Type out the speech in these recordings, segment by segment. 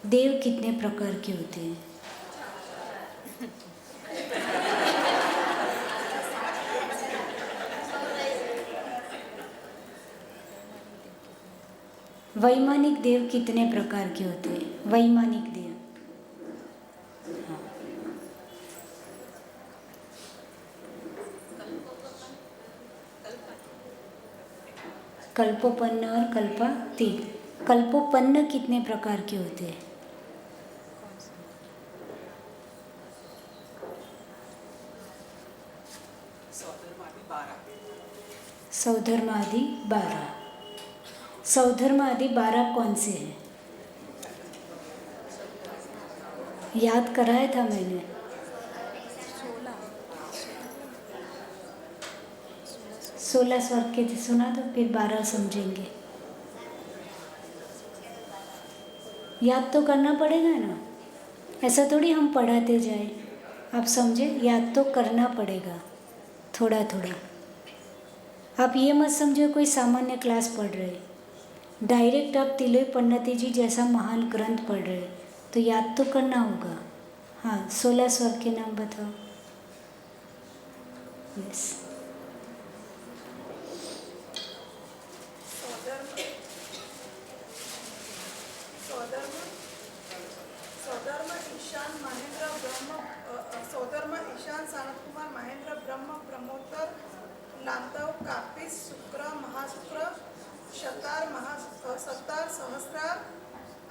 देव कितने प्रकार के होते हैं? वैमानिक देव कितने प्रकार के होते हैं? वैमानिक देव, हाँ। कल्पोपन्न और कल्पातीत। कल्पोपन्न कितने प्रकार के होते हैं? सौधर्म आदि 12। सौधर्म आदि 12 कौन से हैं? याद कराया था मैंने। 16 स्वर्ग के थे, सुना तो फिर 12 समझेंगे। याद तो करना पड़ेगा ना, ऐसा थोड़ी हम पढ़ाते जाए। आप समझे, याद तो करना पड़ेगा थोड़ा थोड़ा। आप ये मत समझो कोई सामान्य क्लास पढ़ रहे, डायरेक्ट आप तिलोई पंडित जी जैसा महान ग्रंथ पढ़ रहे, तो याद तो करना होगा। हाँ, 16 स्वर्ग के नाम बताओ। यस, सौधर्म ईशान महेंद्र ब्रह्म, सौधर्म ईशान सानत कुमार महेंद्र ब्रह्म ब्रह्मोत्तर लांतव कापिस शुक्र महाशुक्र शतार सत्तार सहस्रार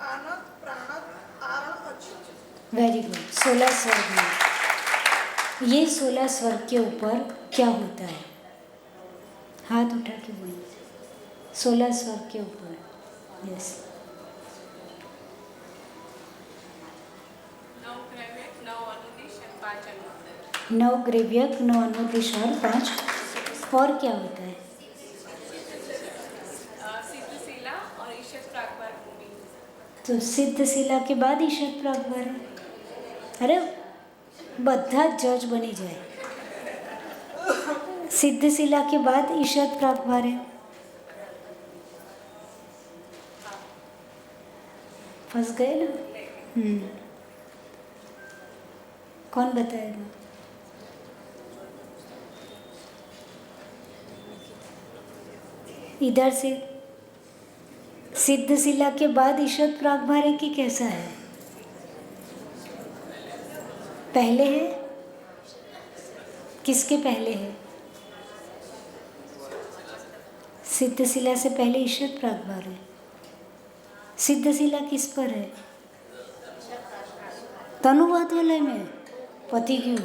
आनत प्राणत आरण अच्युत। Very good. 16 स्वर्ग में ये 16 स्वर्ग के ऊपर क्या होता है? हाथ उठा के बोलिए। 16 स्वर्ग के ऊपर, यस। नौ ग्रेव्यक, 9 अनुदिश और 5, और क्या होता है? सिद्धशिला और ईशत प्रागभार भूमि। तो सिद्धशिला के बाद ईशत प्रागभार है। अरे बद्धा जज बनी जाए। सिद्धशिला के बाद ईशत प्रागभार है। फंस गए ना? कौन बताएगा? इधर से सिद्धशिला के बाद ईशत प्रागभार है कि कैसा है? पहले है? किसके पहले है? सिद्धशिला से पहले ईशत प्रागभार है। सिद्धशिला किस पर है? तनुवाद वलय में। पति क्यों?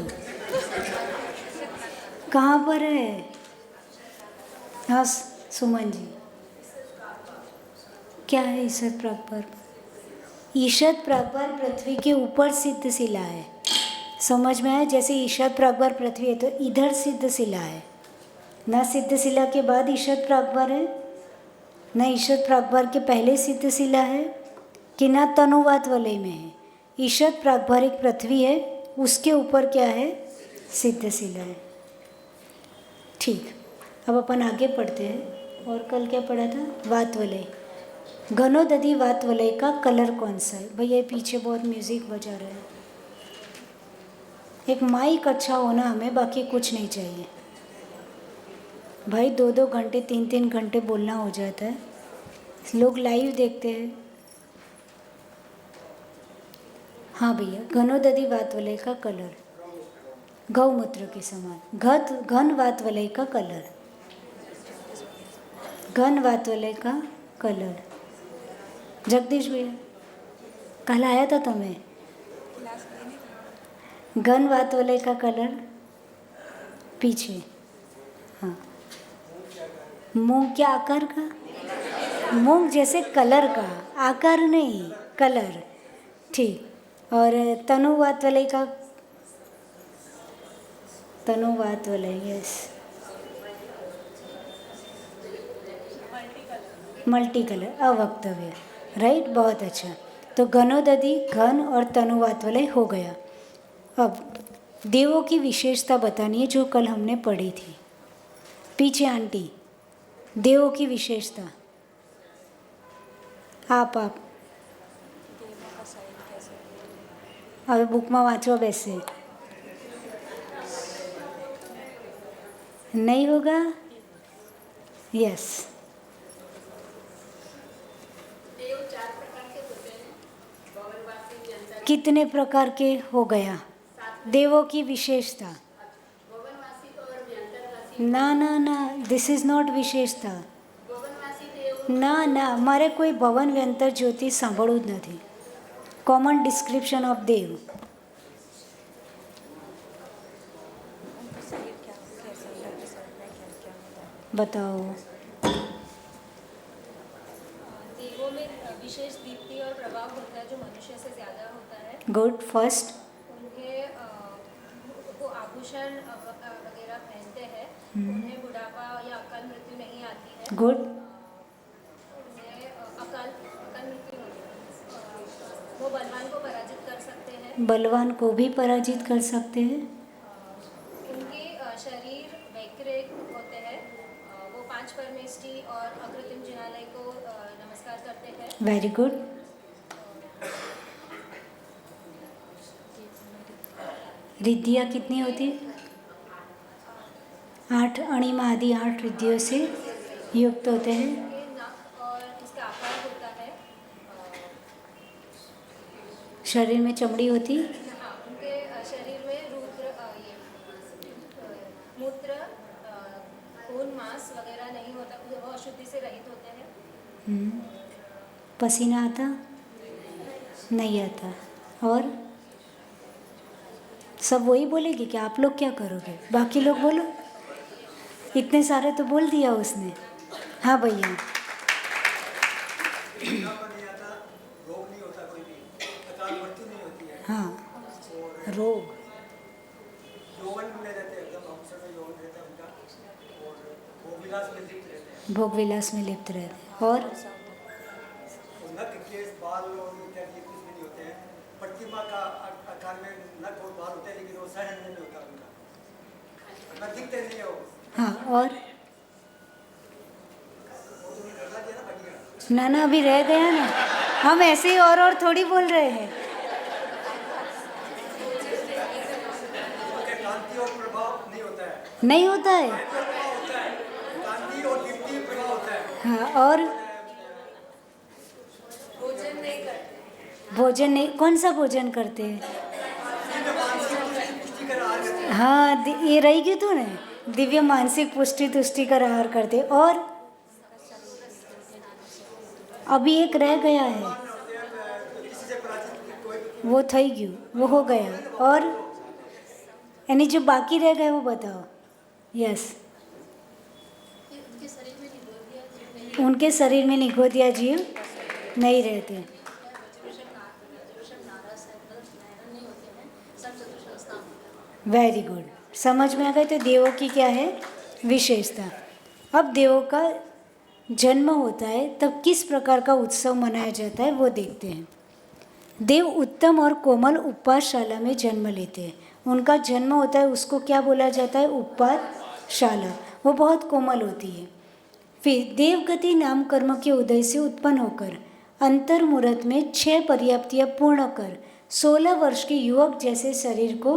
कहाँ पर है? हाँ सुमन जी, क्या है ईशत प्रागभार? ईशत प्रागभार पृथ्वी के ऊपर सिद्धशिला है। समझ में आया? जैसे ईशत प्रागभार पृथ्वी है तो इधर सिद्धशिला है ना। सिद्धशिला के बाद ईशत प्रागभार है ना, ईशत प्रागभार के पहले सिद्धशिला है कि ना तनुवात वलय में है। ईशत प्रागभार एक पृथ्वी है, उसके ऊपर क्या है? सिद्धशिला है। ठीक, अब अपन आगे पढ़ते हैं। और कल क्या पढ़ा था? वात वलय। घनोदधि वात वलय का कलर कौन सा है? भैया पीछे बहुत म्यूजिक बजा रहा है। एक माइक अच्छा होना हमें, बाकी कुछ नहीं चाहिए भाई। 2-2 घंटे 3-3 घंटे बोलना हो जाता है। लोग लाइव देखते हैं। हाँ भैया, घनोदधि वात वलय का कलर गौमूत्र के समान। घन वात वलय का कलर, घन वात वलय का कलर। जगदीश भैया कल आया था तुम्हें? घन वात वलय का कलर पीछे। हाँ, मूंग के आकार का, मूंग जैसे कलर का, आकार नहीं, कलर। ठीक। और तनुवात वलय का, तनुवात वलय, यस, मल्टी कलर, अवक्तव्य, राइट। बहुत अच्छा। तो घनोदधि, घन और तनुवात वलय हो गया। अब देवों की विशेषता बतानी है जो कल हमने पढ़ी थी। पीछे आंटी, देवों की विशेषता। आप હવે બુકમાં વાંચવા બેસશે नहीं होगा यस कितने प्रकार के हो गया देवों की विशेषता ना ना ना दिस इज नॉट विशेषता ના ના મારે કોઈ ભવન વ્યંતર જ્યોતિષ સાંભળવું જ નથી કોમન ડિસ્ક્રિપ્શન ઓફ દેવ बताओ देवों में विशेष दीप्ति और प्रभाव होता है जो मनुष्य से ज़्यादा होता है। गुड फर्स्ट उनके वो आभूषण वगैरह पहनते हैं। उन्हें बुढ़ापा या अकाल मृत्यु नहीं आती है। गुड उन्हें अकाल मृत्यु होती है। वो बलवान को पराजित कर सकते हैं। बलवान को भी पराजित कर सकते हैं उनके शरीर वैक्रिक होते हैं। वो 5 परमेष्टि और अकृत्रिम जिनालय को नमस्कार करते हैं। वेरी गुड रिद्धियाँ कितनी होती 8 अणिमा आदि 8 रिद्धियों से युक्त होते हैं उनके नाक और इसका आकार होता है। शरीर में चमड़ी होती हाँ, उनके शरीर में रुद्र ये मूत्र खून मांस वगैरह नहीं होता। वो अशुद्धि से रहित होते हैं। पसीना आता नहीं आता और सब वही बोलेगी कि आप लोग क्या करोगे बाकी लोग बोलो इतने सारे तो बोल दिया उसने हाँ भैया रोग नहीं आता, रोग नहीं होता कोई भी, अकाल मृत्यु नहीं होती है। हाँ और रोग यौवन में रहते हैं, एकदम अवसर में यौवन रहता है उनका, और वो विलास में लिप्त रहते हैं। भोग विलास में लिप्त रहते हैं और नख केस बाल और इत्यादि कुछ भी नहीं होते हैं। प्रतिमा का आकार में नख और बाल होते हैं, लेकिन वो सहन नहीं होता उनका, न दिखते नहीं है वो। हाँ और वो तो करना चाहिए ना बढ़िया। ना ना अभी रह गया ना हम ऐसे ही और थोड़ी बोल रहे हैं उनके कांति और प्रभाव नहीं होता है, नहीं होता है प्रभाव होता है, कांति और दीप्ति प्रभाव होता है। हाँ और भोजन नहीं करते। भोजन नहीं कौन सा भोजन करते हैं पुष्टि कर आहार करते हैं। हाँ ये रहेगी तो ना दिव्य मानसिक पुष्टि तुष्टिकर आहार करते और अभी एक रह गया है किसी से पराजित कोई वो થઈ ગયું वो हो गया और यानी जो बाकी रह गए वो बताओ यस उनके शरीर में निगोदिया जीव नहीं रहते वेरी गुड समझ में आ गए तो देवों की क्या है विशेषता अब देवों का जन्म होता है तब किस प्रकार का उत्सव मनाया जाता है वो देखते हैं देव उत्तम और कोमल उपासशाला में जन्म लेते हैं उनका जन्म होता है उसको क्या बोला जाता है उपासशाला वो बहुत कोमल होती है फिर देवगति नाम कर्म के उदय से उत्पन्न होकर अंतर्मुहूर्त में 6 पर्याप्तियाँ पूर्ण कर 16 वर्ष के युवक जैसे शरीर को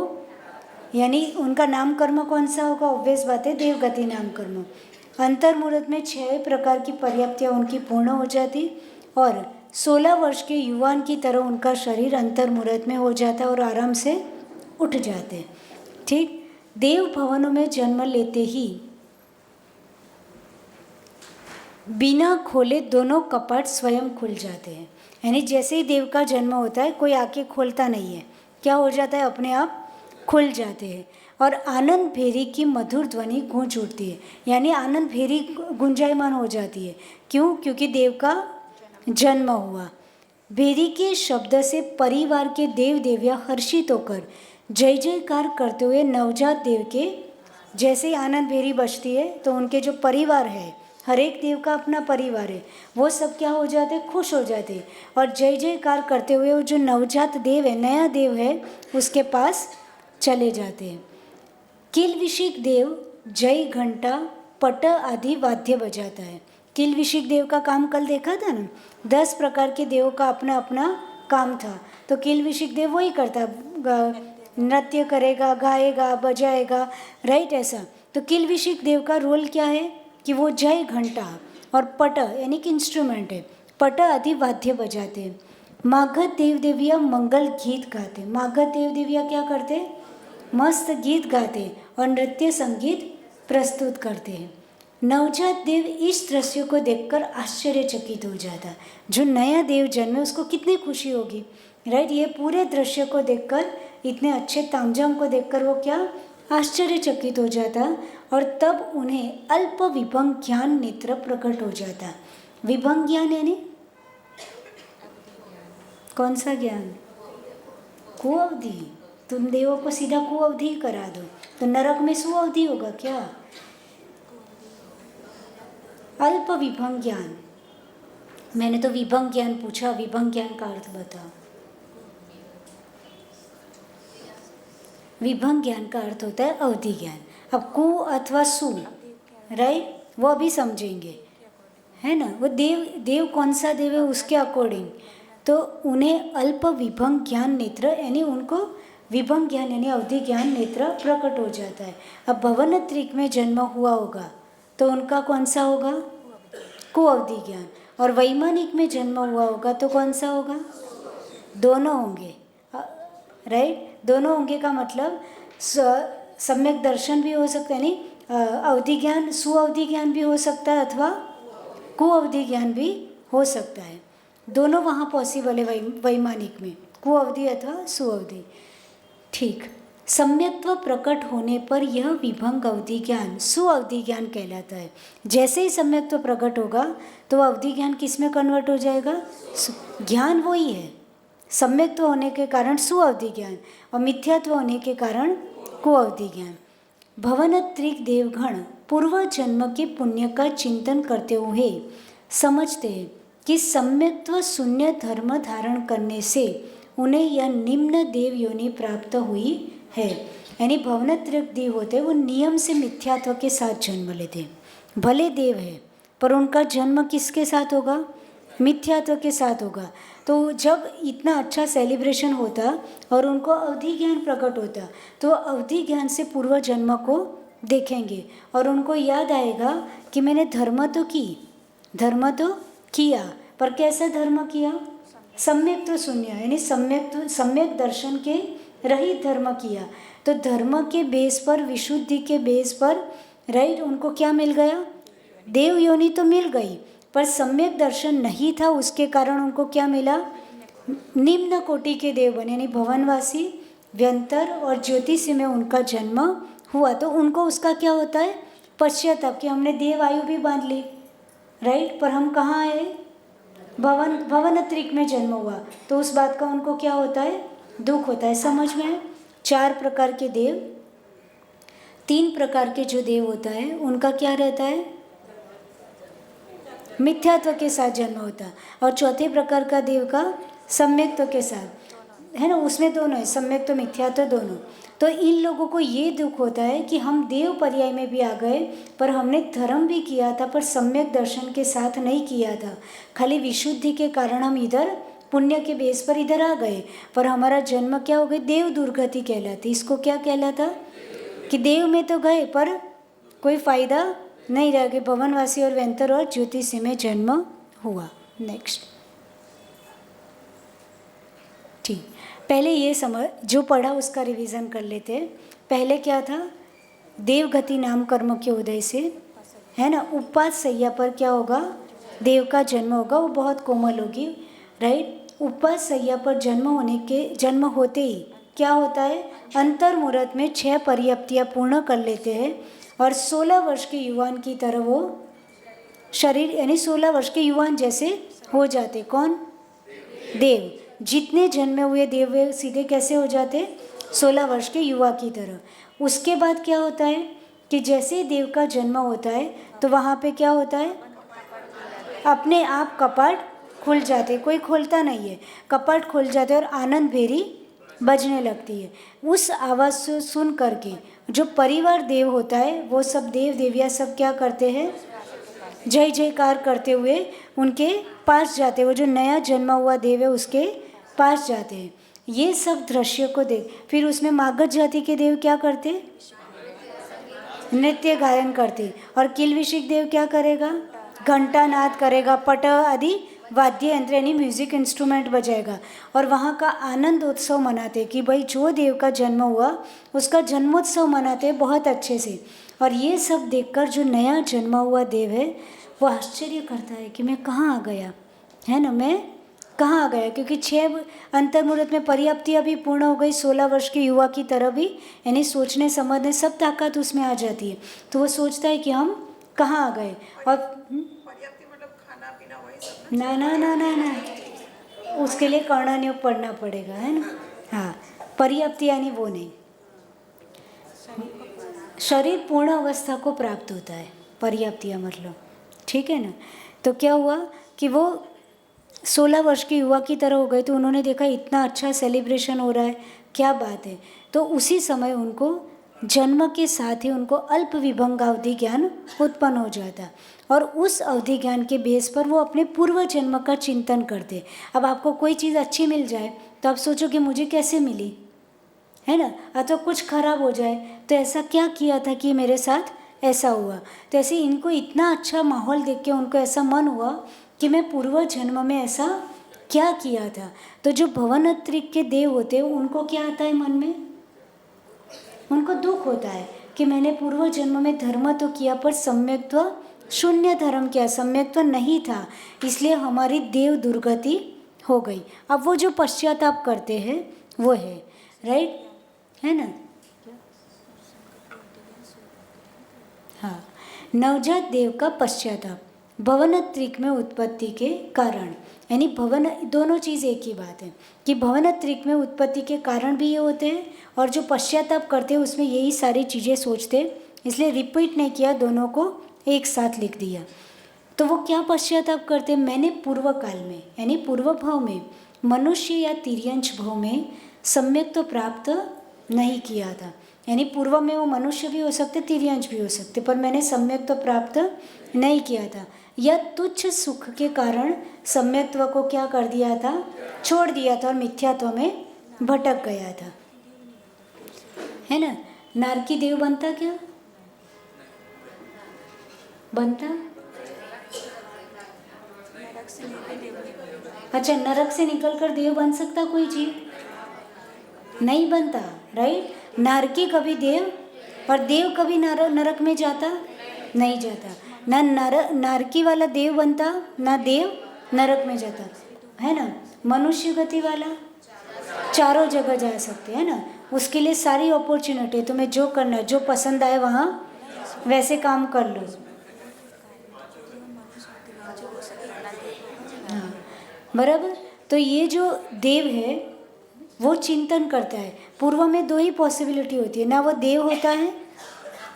यानी उनका नाम कर्म कौन सा होगा ऑब्वियस बात है देवगति नाम कर्म अंतर्मुहूर्त में 6 प्रकार की पर्याप्तियाँ उनकी पूर्ण हो जाती और 16 वर्ष के युवान की तरह उनका शरीर अंतर्मुहूर्त में हो जाता और आराम से उठ जाते ठीक देव भवनों में जन्म लेते ही बिना खोले दोनों कपाट स्वयं खुल जाते हैं यानी जैसे ही देव का जन्म होता है कोई आके खोलता नहीं है क्या हो जाता है अपने आप खुल जाते हैं और आनंद भेरी की मधुर ध्वनि गूंज उठती है यानी आनंद भेरी गुंजायमान हो जाती है क्यों क्योंकि देव का जन्म हुआ भेरी के शब्द से परिवार के देव देवियाँ हर्षित होकर जय जयकार करते हुए नवजात देव के जैसे ही आनंद भेरी बजती है तो उनके जो परिवार है हर एक देव का अपना परिवार है वो सब क्या हो जाते खुश हो जाते और जय जयकार करते हुए वो जो नवजात देव है नया देव है उसके पास चले जाते हैं किलविशिक देव जय घंटा पट आदि वाद्य बजाता है किलविशिक देव का काम कल देखा था ना 10 प्रकार के देवों का अपना अपना काम था, तो किल्बिषिक देव वही करता, नृत्य करेगा, गाएगा, बजाएगा, राइट, ऐसा। तो किल्बिषिक देव का रोल क्या है कि वो जय घंटा और पट यानी कि इंस्ट्रूमेंट है, पट आदि वाद्य बजाते हैं। मागध देव देविया मंगल गीत गाते, मागध देव देविया क्या करते, मस्त गीत गाते और नृत्य संगीत प्रस्तुत करते हैं। नवजात देव इस दृश्य को देखकर आश्चर्यचकित हो जाता, जो नया देव जन्मे उसको कितनी खुशी होगी, राइट। ये पूरे दृश्य को देखकर, इतने अच्छे तामझाम को देखकर वो क्या आश्चर्यचकित हो जाता, और तब उन्हें अल्प विभंग ज्ञान नेत्र प्रकट हो जाता। विभंग ज्ञान यानी कौन सा ज्ञान, कुअवधि। तुम देवों को सीधा कुअवधि करा दो तो नरक में सुअवधि होगा क्या। अल्प विभंग ज्ञान, मैंने तो विभंग ज्ञान पूछा, विभंग ज्ञान का अर्थ बताओ। विभंग ज्ञान का अर्थ होता है अवधि ज्ञान। अब कु अथवा सु, राइट, वो अभी समझेंगे, है ना। वो देव कौन सा देव है उसके अकॉर्डिंग, तो उन्हें अल्प विभंग ज्ञान नेत्र यानी उनको विभंग ज्ञान यानी अवधि ज्ञान नेत्र प्रकट हो जाता है। अब भवनत्रिक में जन्म हुआ होगा तो उनका कौन सा होगा, कुअवधि ज्ञान, और वैमानिक में जन्म हुआ होगा तो कौन सा होगा, दोनों होंगे, राइट। दोनों होंगे का मतलब सम्यक दर्शन भी हो सकता है, यानी अवधि ज्ञान, सुअवधि ज्ञान भी हो सकता है अथवा कुअवधि ज्ञान भी हो सकता है। दोनों वहाँ पॉसिबल है वैमानिक में, कुअवधि अथवा सुअवधि, ठीक। सम्यक्त्व प्रकट होने पर यह विभंग अवधि ज्ञान सुअवधि ज्ञान कहलाता है। जैसे ही सम्यक्त्व प्रकट होगा तो अवधि ज्ञान किस में कन्वर्ट हो जाएगा, ज्ञान वही है, सम्यक्त्व होने के कारण सुअवधि ज्ञान और मिथ्यात्व होने के कारण कुअवधि ज्ञान। भवनत्रिक देवगण पूर्व जन्म के पुण्य का चिंतन करते हुए समझते हैं कि सम्यक्त्व शून्य धर्म धारण करने से उन्हें यह निम्न देव योनि प्राप्त हुई है। यानी भवनत्रिक देव होते वो नियम से मिथ्यात्व के साथ जन्म लेते हैं, भले देव है पर उनका जन्म किसके साथ होगा, मिथ्यात्व के साथ होगा। तो जब इतना अच्छा सेलिब्रेशन होता और उनको अवधि ज्ञान प्रकट होता तो अवधि ज्ञान से पूर्व जन्म को देखेंगे और उनको याद आएगा कि मैंने धर्म तो किया, पर कैसा धर्म किया, सम्यक तो शून्य यानी सम्यक दर्शन के रहित धर्म किया। तो धर्म के बेस पर, विशुद्धि के बेस पर, राइट, उनको क्या मिल गया, देव योनि तो मिल गई, पर सम्यक दर्शन नहीं था, उसके कारण उनको क्या मिला, निम्न कोटि के देव बने, यानी भवनवासी, व्यंतर और ज्योतिषी में उनका जन्म हुआ। तो उनको उसका क्या होता है, पश्चाताप, कि हमने देव आयु भी बांध ली, राइट, पर हम कहाँ आए, भवनत्रिक में जन्म हुआ, तो उस बात का उनको क्या होता है, दुख होता है। समझ में? 4 प्रकार के देव, 3 प्रकार के जो देव होता है उनका क्या रहता है, मिथ्यात्व के साथ जन्म होता, और चौथे प्रकार का देव का सम्यक्त्व के साथ, है ना, उसमें दोनों है, सम्यक्त्व मिथ्यात्व दोनों। तो इन लोगों को ये दुख होता है कि हम देव पर्याय में भी आ गए, पर हमने धर्म भी किया था पर सम्यक दर्शन के साथ नहीं किया था, खाली विशुद्धि के कारण हम इधर पुण्य के बेस पर इधर आ गए, पर हमारा जन्म क्या हो गया, देव दुर्गति कहलाती। इसको क्या कहलाता कि देव में तो गए पर कोई फायदा नहीं रह गए, भवनवासी और व्यंतर और ज्योतिषी में जन्म हुआ। नेक्स्ट, ठीक, पहले ये समझ, जो पढ़ा उसका रिवीजन कर लेते हैं। पहले क्या था, देवगति नाम कर्म के उदय से, है ना, उपास सैया पर क्या होगा, देव का जन्म होगा, वो बहुत कोमल होगी, राइट। उपास सैया पर जन्म होते ही क्या होता है, अंतर मुहूर्त में 6 परियप्तियाँ पूर्ण कर लेते हैं और 16 वर्ष के युवान की तरह वो शरीर, यानी 16 वर्ष के युवान जैसे हो जाते। कौन, देव, जितने जन्मे हुए देव वे सीधे कैसे हो जाते, 16 वर्ष के युवा की तरह। उसके बाद क्या होता है कि जैसे देव का जन्म होता है तो वहाँ पे क्या होता है, अपने आप कपाट खुल जाते, कोई खोलता नहीं है, कपाट खुल जाते और आनंद भेरी बजने लगती है। उस आवाज़ से सुन करके जो परिवार देव होता है वो सब देव देविया सब क्या करते हैं, जय जयकार करते हुए उनके पास जाते, वो जो नया जन्मा हुआ देव है उसके पास जाते हैं। ये सब दृश्य को देख, फिर उसमें मागध जाति के देव क्या करते, नृत्य गायन करते, और किल्बिशिक देव क्या करेगा, घंटा नाद करेगा, पट आदि वाद्य यंत्र यानी म्यूजिक इंस्ट्रूमेंट बजाएगा, और वहाँ का आनंद उत्सव मनाते कि भाई जो देव का जन्म हुआ उसका जन्मोत्सव मनाते बहुत अच्छे से। और ये सब देखकर जो नया जन्मा हुआ देव है वो आश्चर्य करता है कि मैं कहाँ आ गया, है ना, मैं कहाँ आ गया, क्योंकि 6 अंतर्मुहूर्त में पर्याप्तियाँ भी पूर्ण हो गई, 16 वर्ष के युवा की तरह भी, यानी सोचने समझने सब ताकत उसमें आ जाती है। तो वो सोचता है कि हम कहाँ आ गए। और पर्याप्ति मतलब खाना पीना वही सब ना ना ना ना ना, उसके लिए कर्णनियोग पढ़ना पड़ेगा, है ना। हाँ, पर्याप्ति यानी वो नहीं, शरीर पूर्ण अवस्था को प्राप्त होता है, पर्याप्तिया मतलब, ठीक है ना। तो क्या हुआ कि वो 16 वर्ष के युवा की तरह हो गए, तो उन्होंने देखा इतना अच्छा सेलिब्रेशन हो रहा है, क्या बात है। तो उसी समय उनको जन्म के साथ ही उनको अल्प विभंग अवधि ज्ञान उत्पन्न हो जाता, और उस अवधि ज्ञान के बेस पर वो अपने पूर्व जन्म का चिंतन करते। अब आपको कोई चीज़ अच्छी मिल जाए तो आप सोचो कि मुझे कैसे मिली, है ना, अथवा कुछ खराब हो जाए तो ऐसा क्या किया था कि मेरे साथ ऐसा हुआ। तो ऐसे इनको इतना अच्छा माहौल देख के उनको ऐसा मन हुआ कि मैं पूर्व जन्म में ऐसा क्या किया था। तो जो भवनत्रिक के देव होते हैं उनको क्या आता है मन में, उनको दुख होता है कि मैंने पूर्व जन्म में धर्म तो किया पर सम्यक्त्व शून्य धर्म किया, सम्यक्त्व नहीं था, इसलिए हमारी देव दुर्गति हो गई। अब वो जो पश्चाताप करते हैं वो है, राइट, है ना। हाँ, नवजात देव का पश्चाताप भवनत्रिक में उत्पत्ति के कारण, यानी भवन, दोनों चीज़ एक ही बात है कि भवनत्रिक में उत्पत्ति के कारण भी ये होते हैं, और जो पश्चाताप करते हैं उसमें यही सारी चीज़ें सोचते हैं, इसलिए रिपीट नहीं किया, दोनों को एक साथ लिख दिया। तो वो क्या पश्चाताप करते हैं, मैंने पूर्व काल में यानी पूर्व भाव में मनुष्य या तिर्यंश भाव में सम्यक तो प्राप्त नहीं किया था, यानी पूर्व में वो मनुष्य भी हो सकते, तिर्यंश भी हो सकते, पर मैंने सम्यक तो प्राप्त नहीं किया था, या तुच्छ सुख के कारण सम्यक्त्व को क्या कर दिया था, छोड़ दिया था और मिथ्यात्व में भटक गया था, है ना। नारकी देव बनता क्या, बनता, अच्छा नरक से निकलकर देव बन सकता कोई जीव, नहीं बनता, राइट। नारकी कभी देव, और देव कभी नरक में जाता नहीं जाता, ना नारकी वाला देव बनता, ना देव नरक में जाता, है ना। मनुष्य गति वाला चारों जगह जा सकते हैं ना, उसके लिए सारी अपॉर्चुनिटी, तुम्हें जो करना, जो पसंद आए वहाँ वैसे काम कर लो। हाँ, बराबर। तो ये जो देव है वो चिंतन करता है, पूर्व में 2 ही पॉसिबिलिटी होती है, ना वो देव होता है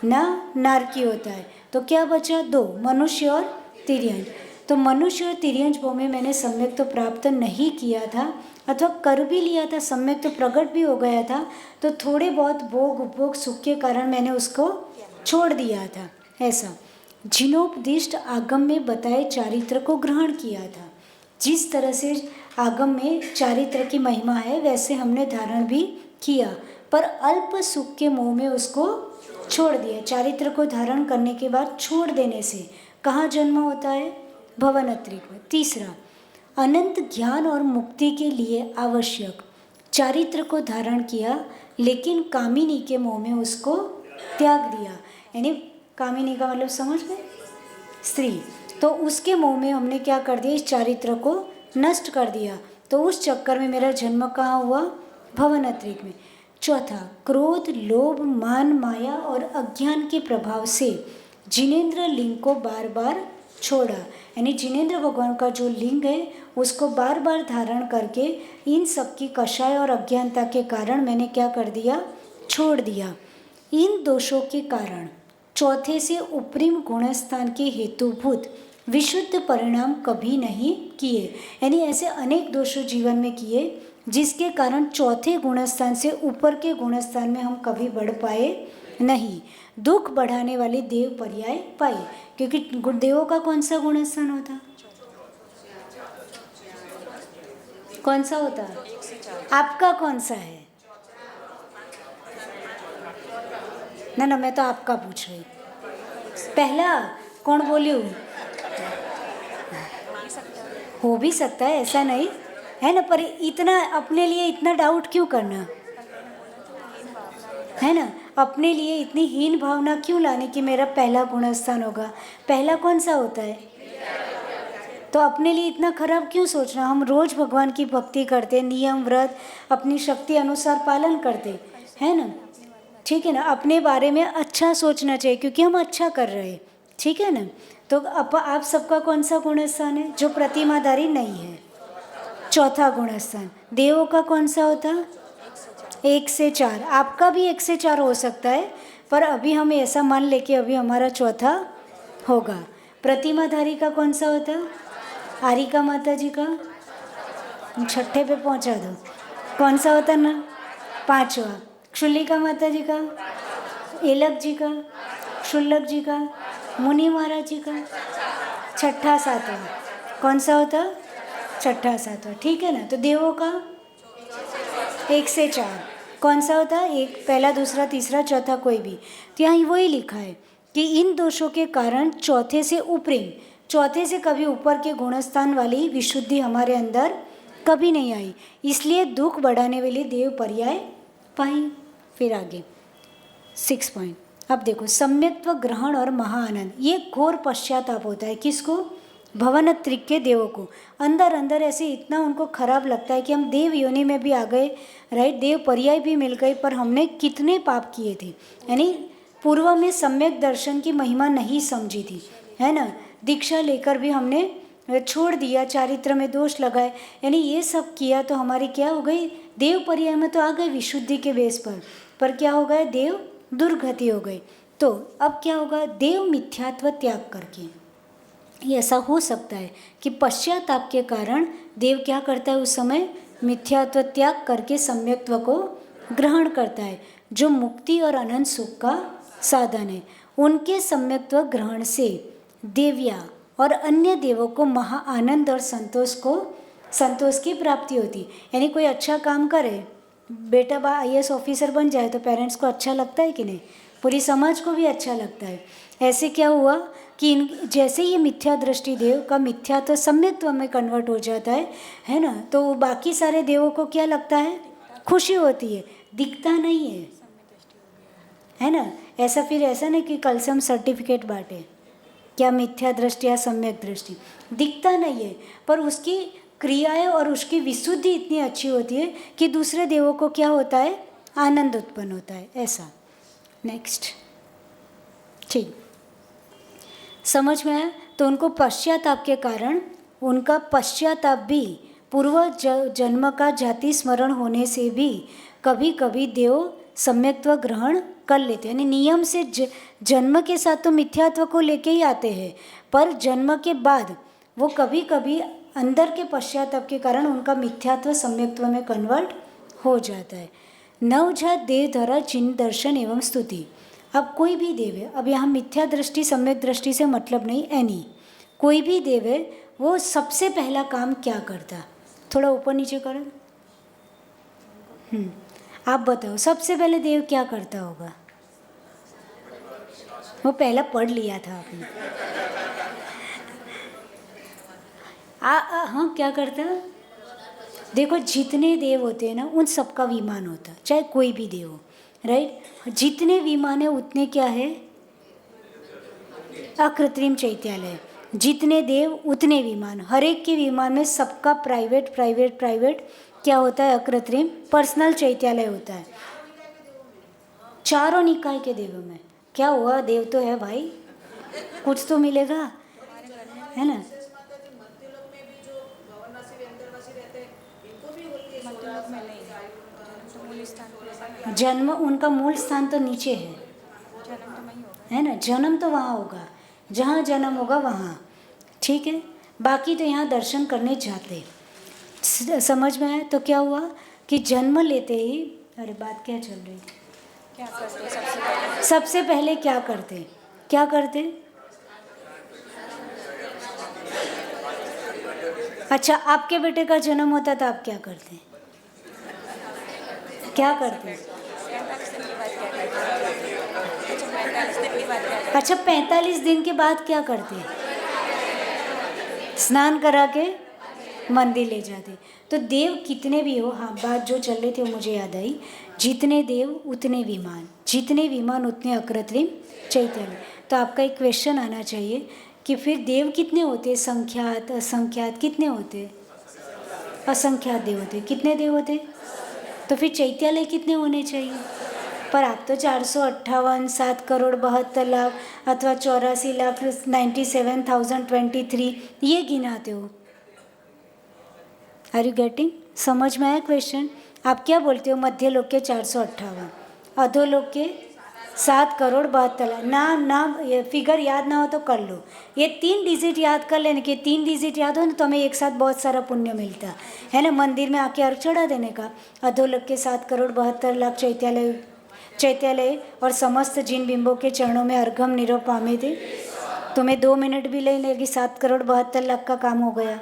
ना नारकी होता है, तो क्या बचा, 2, मनुष्य और तिर्यंश। तो मनुष्य और तिर्यंश भाव में मैंने सम्यक तो प्राप्त नहीं किया था, अथवा कर भी लिया था, सम्यक तो प्रकट भी हो गया था, तो थोड़े बहुत भोग उपभोग सुख के कारण मैंने उसको छोड़ दिया था, ऐसा। जिनोपदिष्ट आगम में बताए चारित्र को ग्रहण किया था, जिस तरह से आगम में चारित्र की महिमा है वैसे हमने धारण भी किया, पर अल्प सुख के मोह में उसको छोड़ दिया। चारित्र को धारण करने के बाद छोड़ देने से कहाँ जन्म होता है, भवनत्रिक में। तीसरा, अनंत ज्ञान और मुक्ति के लिए आवश्यक चारित्र को धारण किया, लेकिन कामिनी के मोह में उसको त्याग दिया, यानी कामिनी का मतलब समझ गए, स्त्री, तो उसके मोह में हमने क्या कर दिया, इस चारित्र को नष्ट कर दिया, तो उस चक्कर में मेरा जन्म कहाँ हुआ, भवनत्रिक में। चौथा, क्रोध लोभ मान माया और अज्ञान के प्रभाव से जिनेंद्र लिंग को बार बार छोड़ा, यानी जिनेंद्र भगवान का जो लिंग है उसको बार बार धारण करके इन सब की कषाय और अज्ञानता के कारण मैंने क्या कर दिया, छोड़ दिया। इन दोषों के कारण चौथे से उपरिम गुणस्थान के हेतुभूत विशुद्ध परिणाम कभी नहीं किए, यानी ऐसे अनेक दोषों जीवन में किए जिसके कारण चौथे गुणस्थान से ऊपर के गुणस्थान में हम कभी बढ़ पाए नहीं। दुख बढ़ाने वाले देव पर्याय पाए, क्योंकि देवों का कौन सा गुणस्थान होता, कौन सा होता है? आपका कौन सा है? ना मैं तो आपका पूछ रही। पहला कौन बोलियो? हो भी सकता है, ऐसा नहीं है ना, पर इतना अपने लिए इतना डाउट क्यों करना है ना, अपने लिए इतनी हीन भावना क्यों लाने कि मेरा पहला गुण स्थान होगा। पहला कौन सा होता है? तो अपने लिए इतना खराब क्यों सोचना। हम रोज भगवान की भक्ति करते, नियम व्रत अपनी शक्ति अनुसार पालन करते है ना, ठीक है ना। अपने बारे में अच्छा सोचना चाहिए क्योंकि हम अच्छा कर रहे हैं, ठीक है ना। तो आप सबका कौन सा गुण स्थान है जो प्रतिमाधारी नहीं है? चौथा गुण स्थान। देवों का कौन सा होता? 1 से 4। आपका भी 1 से 4 हो सकता है, पर अभी हम ऐसा मान ले कि अभी हमारा चौथा होगा। प्रतिमाधारी का कौन सा होता? आरिका माता जी का छठे पे पहुंचा दो। कौन सा होता ना? 5वां। क्षुल्लिका माता जी का, एलक जी का, क्षुल्लक जी का, मुनि महाराज जी का छठा 7वां। कौन सा होता? छठा 7वां, ठीक है ना। तो देवों का 1 से 4 कौन सा होता? 1, पहला, दूसरा, तीसरा, चौथा कोई भी। तो यहाँ वही लिखा है कि इन दोषों के कारण चौथे से ऊपरी, चौथे से कभी ऊपर के गुणस्थान वाली विशुद्धि हमारे अंदर कभी नहीं आई, इसलिए दुख बढ़ाने वाली देव पर्याय पाई। फिर आगे 6 पॉइंट। अब देखो, सम्यक्त्व ग्रहण और महाआनंद, ये घोर पश्चाताप होता है। किसको? भवनत्रिक के देवों को। अंदर अंदर ऐसे इतना उनको खराब लगता है कि हम देव योनि में भी आ गए, राइट, देव पर्याय भी मिल गए, पर हमने कितने पाप किए थे। यानी पूर्व में सम्यक दर्शन की महिमा नहीं समझी थी, है ना। दीक्षा लेकर भी हमने छोड़ दिया, चारित्र में दोष लगाए, यानी ये सब किया तो हमारी क्या हो गई? देव पर्याय में तो आ गए विशुद्धि के बेस पर क्या हो गया? देव दुर्गति हो गई। तो अब क्या होगा? देव मिथ्यात्व त्याग करके, ये ऐसा हो सकता है कि पश्चाताप के कारण देव क्या करता है? उस समय मिथ्यात्व त्याग करके सम्यक्त्व को ग्रहण करता है, जो मुक्ति और अनंत सुख का साधन है। उनके सम्यक्त्व ग्रहण से देव्या और अन्य देवों को महा आनंद और संतोष की प्राप्ति होती। यानी कोई अच्छा काम करे, बेटा IAS ऑफिसर बन जाए तो पेरेंट्स को अच्छा लगता है कि नहीं? पूरी समाज को भी अच्छा लगता है। ऐसे क्या हुआ कि जैसे ये मिथ्या दृष्टि देव का मिथ्या तो सम्यक्त्व में कन्वर्ट हो जाता है ना, तो बाकी सारे देवों को क्या लगता है? खुशी होती है, दिखता नहीं है ना। ऐसा फिर ऐसा नहीं कि कल से हम सर्टिफिकेट बांटे, क्या मिथ्या दृष्टि या सम्यक दृष्टि, दिखता नहीं है, पर उसकी क्रियाएं और उसकी विशुद्धि इतनी अच्छी होती है कि दूसरे देवों को क्या होता है? आनंद उत्पन्न होता है। ऐसा। नेक्स्ट, ठीक, समझ में आया? तो उनको पश्चाताप के कारण, उनका पश्चाताप भी पूर्व जन्म का जाति स्मरण होने से भी कभी कभी देव सम्यक्त्व ग्रहण कर लेते हैं। यानी नियम से जन्म के साथ तो मिथ्यात्व को लेके ही आते हैं, पर जन्म के बाद वो कभी कभी अंदर के पश्चाताप के कारण उनका मिथ्यात्व सम्यक्त्व में कन्वर्ट हो जाता है। नवजात देव द्वारा चिन्ह दर्शन एवं स्तुति। अब कोई भी देव है, अब यहाँ मिथ्या दृष्टि सम्यक दृष्टि से मतलब नहीं, एनी कोई भी देव है, वो सबसे पहला काम क्या करता? थोड़ा ऊपर नीचे करो। आप बताओ, सबसे पहले देव क्या करता होगा? वो पहला पढ़ लिया था आपने। हाँ, क्या करता? देखो, जितने देव होते हैं ना, उन सबका विमान होता, चाहे कोई भी देव हो, राइट। जितने विमान है उतने क्या है? अकृत्रिम चैत्यालय। जितने देव उतने विमान, हर एक के विमान में सबका प्राइवेट प्राइवेट प्राइवेट क्या होता है? अकृत्रिम पर्सनल चैत्यालय होता है। चारों निकाय के देवों में क्या हुआ? देव तो है भाई, कुछ तो मिलेगा, है ना। जन्म उनका मूल स्थान तो नीचे है ना, जन्म तो वहाँ होगा, जहाँ जन्म होगा वहाँ, ठीक है। बाकी तो यहाँ दर्शन करने जाते। समझ में आया? तो क्या हुआ कि जन्म लेते ही, अरे बात क्या चल रही? क्या करते? सबसे पहले क्या करते? अच्छा, आपके बेटे का जन्म होता तो आप क्या करते हैं? क्या करते हैं? 45 दिन के बाद क्या करते हैं? अच्छा, 45 दिन के बाद क्या करते हैं? स्नान करा के मंदिर ले जाते। तो देव कितने भी हो, हाँ बात जो चल रही थी वो मुझे याद आई, जितने देव उतने विमान, जितने विमान उतने अकृत्रिम चैतन्य। तो आपका एक क्वेश्चन आना चाहिए कि फिर देव कितने होते हैं? संख्यात असंख्यात कितने होते हैं? असंख्यात देव होते हैं। कितने देव होते हैं? तो फिर चैत्यालय कितने होने चाहिए? पर आप तो 458, 7,72,00,000 अथवा 84,97,023 ये गिनाते हो। Are you getting? समझ में आया क्वेश्चन? आप क्या बोलते हो? मध्य लोक के 458, अधोलोक के 7,72,00,000। ना ये फिगर याद ना हो तो कर लो, ये 3 डिजिट याद कर लेने के। 3 डिजिट याद हो ना तो हमें एक साथ बहुत सारा पुण्य मिलता है ना, मंदिर में आके अर्घ चढ़ा देने का। अधोलोक के 7,72,00,000 चैत्यालय और समस्त जिन बिंबों के चरणों में अर्घम निरोपामे थे। तुम्हें 2 मिनट भी ले लेगी, 7,72,00,000 का काम हो गया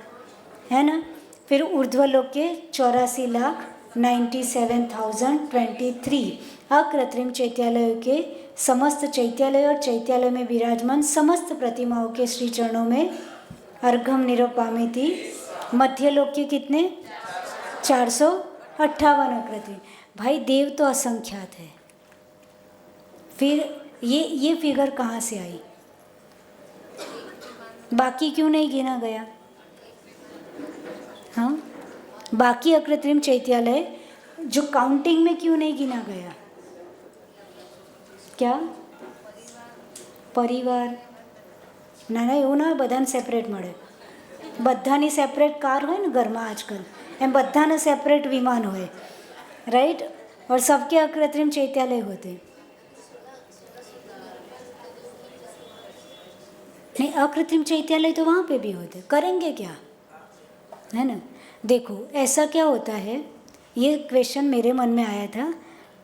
है ना। फिर ऊर्ध्वलोक के 84,97,023 अकृत्रिम चैत्यालयों के समस्त चैत्यालय और चैत्यालय में विराजमान समस्त प्रतिमाओं के श्री चरणों में अर्घम निरोपामे थी। मध्यलोक के कितने? 458 अकृत्रिम। भाई देव तो असंख्यात है, फिर ये फिगर कहाँ से आई? बाकी क्यों नहीं गिना गया? हाँ, बाकी अकृत्रिम चैत्यालय जो काउंटिंग में क्यों नहीं गिना गया? क्या? પરિવાર ના ના એવું ના હોય, બધાને સેપરેટ મળે. બધાની સેપરેટ કાર હોય ને ઘરમાં આજકાલ, એમ બધાને સેપરેટ વિમાન હોય, राइट. और सबके अकृत्रिम चैत्यालय होते. नहीं, अकृत्रिम चैत्यालय तो वहाँ पे भी होते. करेंगे क्या, है ना. देखो ऐसा क्या होता है, ये क्वेश्चन मेरे मन में आया था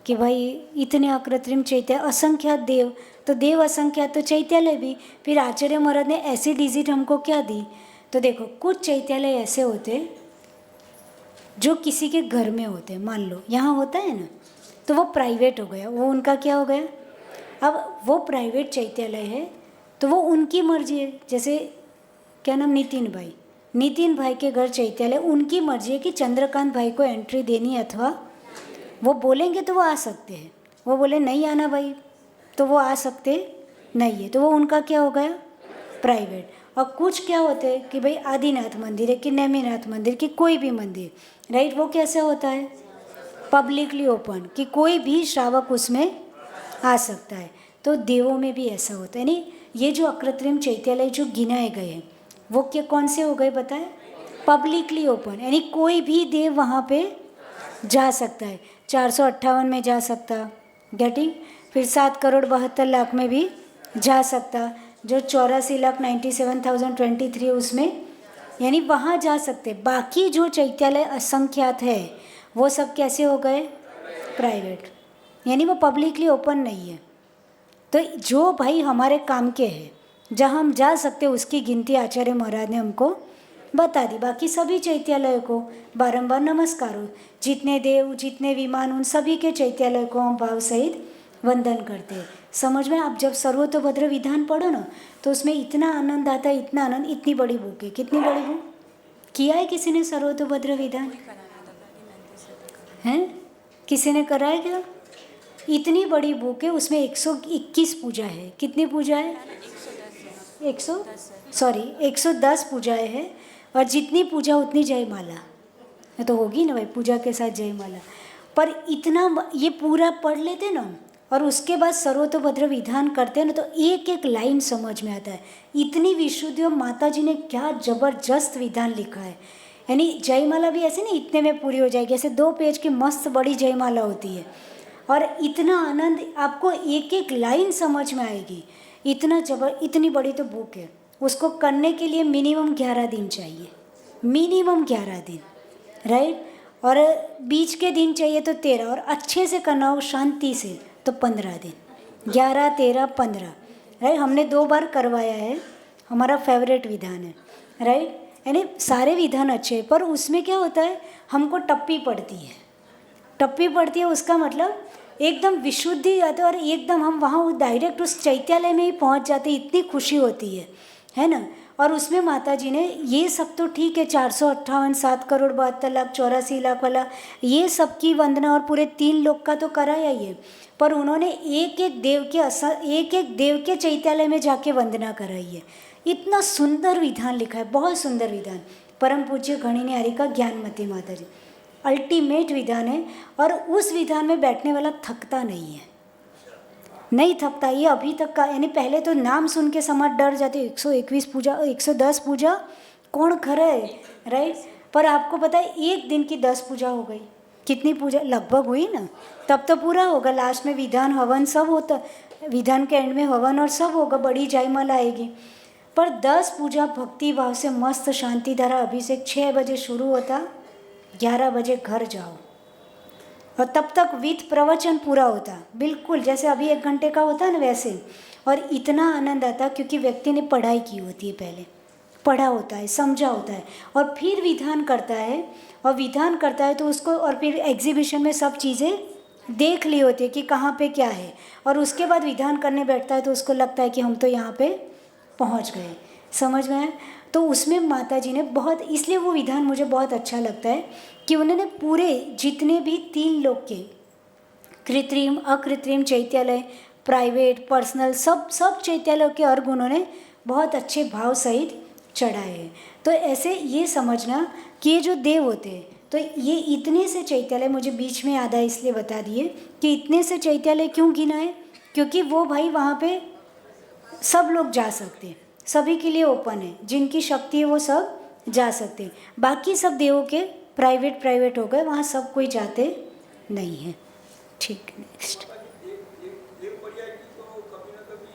कि भाई इतने अकृत्रिम चैत्यालय, असंख्यात देव, तो देव असंख्यात तो चैत्यालय भी. फिर आचार्य महाराज ने ऐसी डिजिट हमको क्या दी? तो देखो कुछ चैत्यालय ऐसे होते जो किसी के घर में होते हैं. मान लो यहाँ होता है ना, तो वो प्राइवेट हो गया, वो उनका क्या हो गया. अब वो प्राइवेट चैत्यालय है तो वो उनकी मर्जी है. जैसे क्या नाम, नितिन भाई के घर चैत्यालय, उनकी मर्जी है कि चंद्रकांत भाई को एंट्री देनी, अथवा वो बोलेंगे तो वो आ सकते हैं, वो बोले नहीं आना भाई तो वो आ सकते नहीं है, तो वो उनका क्या हो गया, प्राइवेट. और कुछ क्या होते हैं कि भाई आदिनाथ मंदिर है कि नेमिनाथ मंदिर की कोई भी मंदिर, राइट, वो कैसे होता है, पब्लिकली ओपन, कि कोई भी श्रावक उसमें आ सकता है. तो देवों में भी ऐसा होता है. नहीं, ये जो अकृत्रिम चैत्यालय जो गिनाए गए हैं वो क्या कौन से हो गए बताए, पब्लिकली ओपन, यानी कोई भी देव वहाँ पे जा सकता है. 458 में जा सकता, गेटिंग. फिर 7,72,00,000 में भी जा सकता, जो 84,97,023 उसमें, यानी वहाँ जा सकते. बाकी जो चैत्यालय असंख्यात है वो सब कैसे हो गए, प्राइवेट, यानी वो पब्लिकली ओपन नहीं है. तो जो भाई हमारे काम के हैं, जहाँ हम जा सकते उसकी गिनती आचार्य महाराज ने हमको बता दी. बाकी सभी चैत्यालयों को बारंबार नमस्कार हो. जितने देव जितने विमान, उन सभी के चैत्यालय को हम भाव सहित वंदन करते हैं. समझ में. आप जब सर्वतोभद्र विधान पढ़ो ना तो उसमें इतना आनंद आता है, इतना आनंद. इतनी बड़ी बुक है, कितनी बड़ी बुक किया है किसी ने सर्वतोभद्र विधान, हैं किसी ने कराया क्या? इतनी बड़ी बुक है, उसमें 121 पूजा है. कितनी पूजा है, 110 पूजाएँ हैं. और जितनी पूजा उतनी जयमाला तो होगी ना भाई, पूजा के साथ जयमाला. पर इतना ये पूरा पढ़ लेते ना और उसके बाद सर्वतोभद्र विधान करते हैं ना, तो एक एक लाइन समझ में आता है. इतनी विशुद्धि, और माता जी ने क्या ज़बरदस्त विधान लिखा है. यानी जयमाला भी ऐसे नहीं इतने में पूरी हो जाएगी, ऐसे 2 पेज की मस्त बड़ी जयमाला होती है. और इतना आनंद, आपको एक एक लाइन समझ में आएगी. इतनी बड़ी तो बुक है. उसको करने के लिए मिनिमम 11 दिन चाहिए, मिनिमम 11 दिन, राइट. और बीच के दिन चाहिए तो 13, और अच्छे से करना हो शांति से तो 15 दिन, 11, 13, 15, राइट. हमने 2 बार करवाया है, हमारा फेवरेट विधान है, राइट. यानी सारे विधान अच्छे हैं, पर उसमें क्या होता है, हमको टप्पी पड़ती है। टप्पी पड़ती है उसका मतलब एकदम विशुद्धि आती है और एकदम हम वहाँ डायरेक्ट उस चैत्यालय में ही पहुँच जाते, इतनी खुशी होती है ना। और उसमें माता जी ने ये सब तो ठीक है, 458 7,72,84,00,000 वाला ये सब की वंदना और पूरे 3 लोक का तो कराया ही है, पर उन्होंने एक एक देव के चैत्यालय में जाके वंदना कराई है। इतना सुंदर विधान लिखा है, बहुत सुंदर विधान। परम पूज्य घणीनी हरि का ज्ञानमती माता जी, अल्टीमेट विधान है। और उस विधान में बैठने वाला थकता नहीं है, नहीं थकता। ये अभी तक का, यानी पहले तो नाम सुन के समाज डर जाते, 121 पूजा 110 पूजा कौन करे, राइट। पर आपको पता है एक दिन की 10 पूजा हो गई, कितनी पूजा लगभग हुई ना, तब तो पूरा होगा। लास्ट में विधान हवन सब होता, विधान के एंड में हवन और सब होगा, बड़ी जयमाला आएगी। पर 10 पूजा भक्ति भाव से मस्त शांति धारा अभिषेक 6 बजे शुरू होता, 11 बजे घर जाओ और तब तक विथ प्रवचन पूरा होता, बिल्कुल जैसे अभी 1 घंटे का होता है ना वैसे। और इतना आनंद आता क्योंकि व्यक्ति ने पढ़ाई की होती है, पहले पढ़ा होता है, समझा होता है, और फिर विधान करता है। और विधान करता है तो उसको, और फिर एग्जीबिशन में सब चीज़ें देख ली होती है कि कहाँ पे क्या है, और उसके बाद विधान करने बैठता है तो उसको लगता है कि हम तो यहाँ पे पहुँच गए। समझ में आया? तो उसमें माता जी ने बहुत, इसलिए वो विधान मुझे बहुत अच्छा लगता है कि उन्होंने पूरे जितने भी 3 लोक के कृत्रिम अकृत्रिम चैत्यालय, प्राइवेट पर्सनल, सब चैत्यालयों के अर्घ उन्होंने बहुत अच्छे भाव सहित चढ़ाए हैं। तो ऐसे ये समझना कि ये जो देव होते हैं, तो ये इतने से चैत्यालय, मुझे बीच में याद आया इसलिए बता दिए कि इतने से चैत्यालय क्यों गिना है, क्योंकि वो भाई वहाँ पे सब लोग जा सकते हैं, सभी के लिए ओपन है, जिनकी शक्ति है वो सब जा सकते हैं। बाकी सब देवों के प्राइवेट हो गए, वहाँ सब कोई जाते नहीं है। ठीक, नेक्स्ट। एक पर्याय की तो कभी ना कभी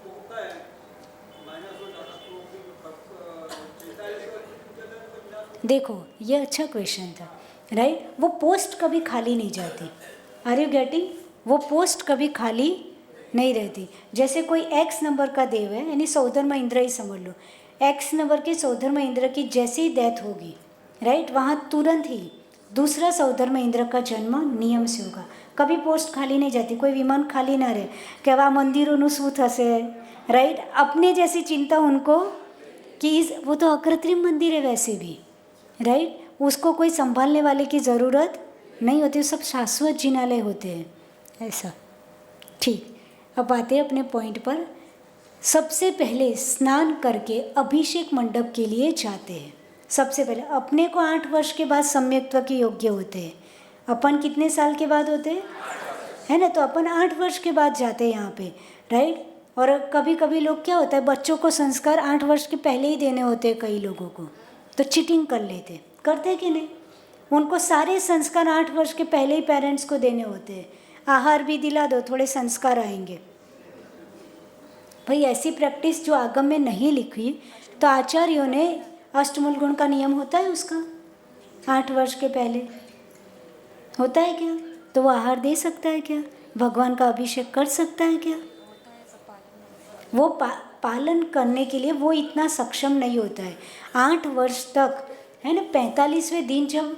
होता है, माइनस हो जाता, तो देखो ये अच्छा क्वेश्चन था, राइट। वो पोस्ट कभी खाली नहीं जाती, आर यू गेटिंग? वो पोस्ट कभी खाली नहीं रहती। जैसे कोई एक्स नंबर का देव है, यानी सौधर्म इंद्र ही समझ लो, एक्स नंबर के सौधर्म इंद्र की जैसे ही डेथ होगी, राइट, वहाँ तुरंत ही दूसरा सौधर्म इंद्र का जन्म नियम से होगा। कभी पोस्ट खाली नहीं जाती, कोई विमान खाली ना रहे कि वह मंदिरों शू थसे, राइट। अपने जैसी चिंता उनको कि वो तो अकृत्रिम मंदिर है वैसे भी, राइट, उसको कोई संभालने वाले की ज़रूरत नहीं होती, सब शाश्वत जिनालय होते हैं, ऐसा। ठीक, अब आते हैं अपने पॉइंट पर। सबसे पहले स्नान करके अभिषेक मंडप के लिए जाते हैं। सबसे पहले अपने को 8 वर्ष के बाद सम्यक्त्व के योग्य होते हैं। अपन कितने साल के बाद होते हैं, है ना? तो अपन 8 वर्ष के बाद जाते हैं यहाँ पे, राइट। और कभी कभी लोग क्या होता है, बच्चों को संस्कार 8 वर्ष के पहले ही देने होते हैं कई लोगों को, तो चीटिंग कर लेते, करते कि नहीं? उनको सारे संस्कार 8 वर्ष के पहले ही पेरेंट्स को देने होते हैं। आहार भी दिला दो, थोड़े संस्कार आएंगे। भाई ऐसी प्रैक्टिस जो आगम में नहीं लिखी, तो आचार्यों ने अष्टमूल गुण का नियम होता है उसका 8 वर्ष के पहले होता है क्या? तो वो आहार दे सकता है क्या? भगवान का अभिषेक कर सकता है क्या? वो पालन करने के लिए वो इतना सक्षम नहीं होता है। 8 वर्ष तक, है ना, 45वें दिन जब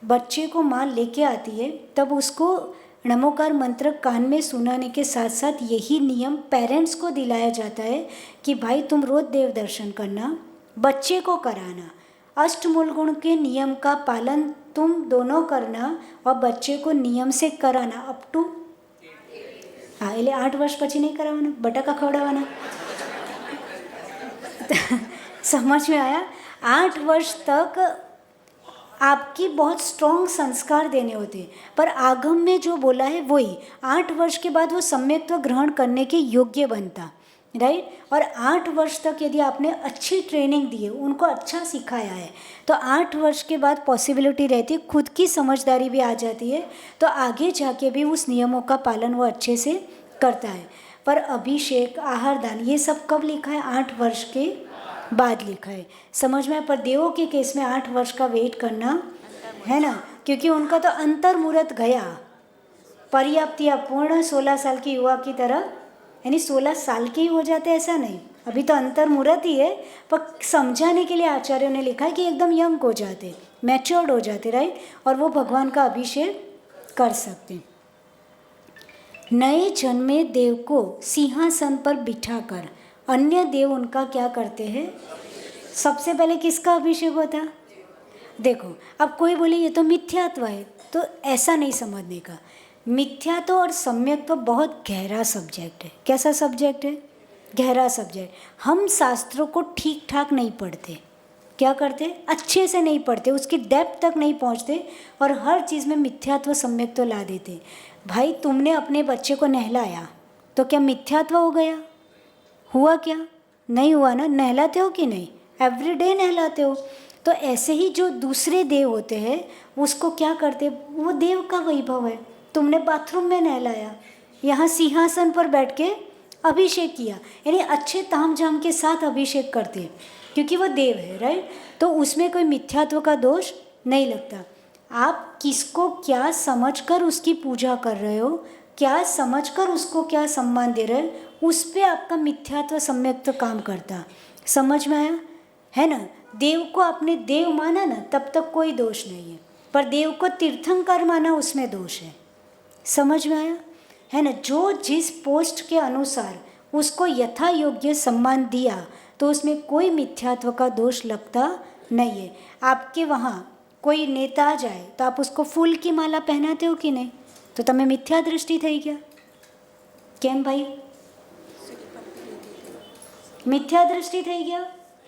बच्चे को माँ लेके आती है, तब उसको नमोकार मंत्र कान में सुनाने के साथ साथ यही नियम पेरेंट्स को दिलाया जाता है कि भाई तुम रोज देव दर्शन करना, बच्चे को कराना, अष्टमूल गुण के नियम का पालन तुम दोनों करना और बच्चे को नियम से कराना अप टू, हाँ, એટલે 8 વર્ષ પછી नहीं करावाना, बटाका खवड़ावाना। समझ में आया? 8 वर्ष तक आपकी बहुत स्ट्रॉन्ग संस्कार देने होते हैं, पर आगम में जो बोला है वही 8 वर्ष के बाद वो सम्यक्त्व ग्रहण करने के योग्य बनता, राइट। और 8 वर्ष तक यदि आपने अच्छी ट्रेनिंग दी है, उनको अच्छा सिखाया है, तो 8 वर्ष के बाद पॉसिबिलिटी रहती है, खुद की समझदारी भी आ जाती है, तो आगे जाके भी उस नियमों का पालन वो अच्छे से करता है। पर अभिषेक, आहार दान, ये सब कब लिखा है? 8 वर्ष के बाद लिखा है। समझ में? पर देवों के केस में 8 वर्ष का वेट करना है ना, क्योंकि उनका तो अंतर मुहूर्त गया, पर्याप्त या पूर्ण 16 साल की युवा की तरह, यानी 16 साल के ही हो जाते ऐसा नहीं, अभी तो अंतर्मुहूर्त ही है, पर समझाने के लिए आचार्यों ने लिखा है कि एकदम यंग हो जाते, मैच्योर्ड हो जाते, राइट, और वो भगवान का अभिषेक कर सकते। नए जन्मे देव को सिंहासन पर बिठाकर अन्य देव उनका क्या करते हैं? सबसे पहले किसका अभिषेक होता? देखो, अब कोई बोले ये तो मिथ्यात्व है, तो ऐसा नहीं समझने का। मिथ्यात्व और सम्यक तो बहुत गहरा सब्जेक्ट है। कैसा सब्जेक्ट है? गहरा सब्जेक्ट। हम शास्त्रों को ठीक ठाक नहीं पढ़ते, क्या करते? अच्छे से नहीं पढ़ते, उसकी डेप्थ तक नहीं पहुंचते, और हर चीज़ में मिथ्यात्व सम्यक तो ला देते। भाई तुमने अपने बच्चे को नहलाया तो क्या मिथ्यात्व हो गया? हुआ क्या? नहीं हुआ ना। नहलाते हो कि नहीं? एवरीडे नहलाते हो। तो ऐसे ही जो दूसरे देव होते हैं उसको क्या करते? वो देव का वैभव है। तुमने बाथरूम में नहलाया, यहाँ सिंहासन पर बैठ के अभिषेक किया, यानी अच्छे ताम झाम के साथ अभिषेक करते हैं, क्योंकि वो देव है, राइट। तो उसमें कोई मिथ्यात्व का दोष नहीं लगता। आप किसको क्या समझकर उसकी पूजा कर रहे हो, क्या समझकर उसको क्या सम्मान दे रहे हो, उस पर आपका मिथ्यात्व सम्यक तो काम करता। समझ में आया है ना? देव को आपने देव माना ना, तब तक कोई दोष नहीं है, पर देव को तीर्थंकर माना, उसमें दोष है। समझ में आया है ना? जो जिस पोस्ट के अनुसार उसको यथा योग्य सम्मान दिया, तो उसमें कोई मिथ्यात्व का दोष लगता नहीं है। आपके वहाँ कोई नेता आ जाए तो आप उसको फूल की माला पहनाते हो कि नहीं? तो તમે મિથ્યા દૃષ્ટિ થઈ ગયા। કેમ ભાઈ? મિથ્યા દૃષ્ટિ થઈ ગયા।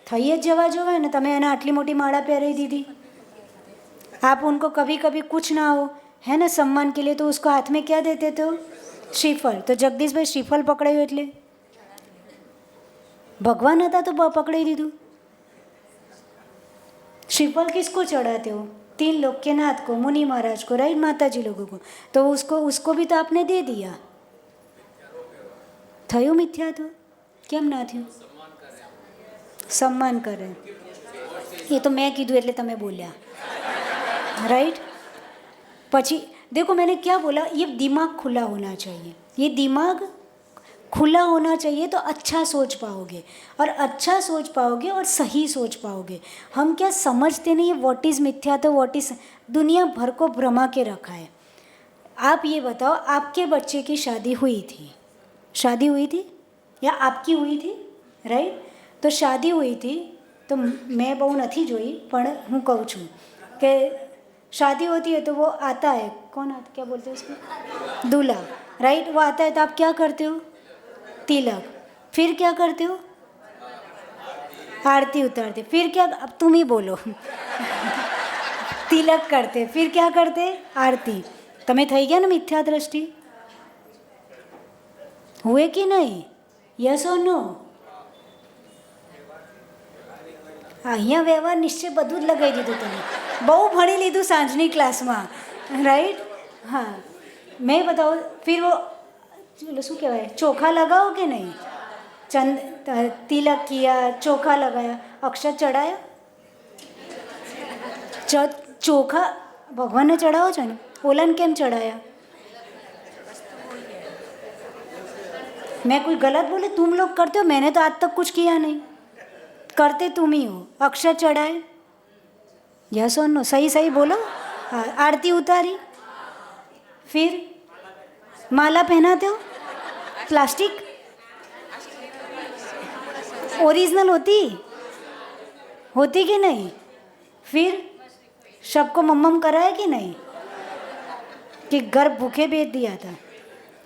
થઈ જ જવા જોવે ને। તમે એને આટલી મોટી માળા પહેરાવી દીધી, आप उनको कभी कभी कुछ ना हो है ना सम्मान के लिए, तो उसको हाथ में क्या देते थे? श्रीफल। तो जगदीश भाई श्रीफल પકડાયું એટલે भगवान હતા तो पकड़ाई દીધું। श्रीफल किसको चढ़ाते हो? 3 लोग के नाथ को, मुनि महाराज को, राइट, माता जी लोगों को। तो उसको भी तो आपने दे दिया। थયું मिथ्यात्व? કેમ ના થયું? सम्मान કરે। ये तो मैं कीधું એટલે તમે બોલ્યા, राइट। પછી देखो मैंने क्या बोला, ये दिमाग खुला होना चाहिए। ये दिमाग खुला होना चाहिए तो अच्छा सोच पाओगे, और अच्छा सोच पाओगे और सही सोच पाओगे। हम क्या समझते नहीं है व्हाट इज़ मिथ्या, तो व्हाट इज़, दुनिया भर को भ्रमा के रखा है। आप ये बताओ, आपके बच्चे की शादी हुई थी, शादी हुई थी या आपकी हुई थी, राइट। तो शादी हुई थी तो मैं બહુ નથી જોઈ, પણ હું કહું છું કે शादी होती है तो वो आता है, कौन आता, क्या बोलते हैं उसको, दूल्हा, राइट। वो आता है तो आप क्या करते हो? तिलक। फिर क्या करते हो? आरती उतारते। फिर क्या? अब तुम ही बोलो। तिलक करते, फिर क्या करते? आरती। તમે થઈ ગયા ને મિથ્યા દ્રષ્ટિ? हुए कि नहीं? यस और नो? અહીંયા વ્યવહાર નિશ્ચય બધું જ લગાવી દીધું તમે। બહુ ભણી લીધું સાંજની ક્લાસમાં, રાઈટ। हाँ, मैं बताओ, फिर वो चलो શું કહેવાય, ચોખા लगाओ कि नहीं? तिलक किया, चोखा लगाया, अक्षत चढ़ाया। चोखा भगवान ने चढ़ाओ छो ने, ओलाने केम चढ़ाया? मैं कोई गलत बोले? तुम लोग करते हो, मैंने तो आज तक कुछ किया नहीं। करते तुम ही हो। अक्षत चढ़ाए, यस और नो? सही सही बोलो। हाँ, आरती उतारी, फिर माला पहनाते हो, प्लास्टिक ओरिजिनल होती कि नहीं? फिर सबको मम्मम कराया कि नहीं? कि घर भूखे भेज दिया था,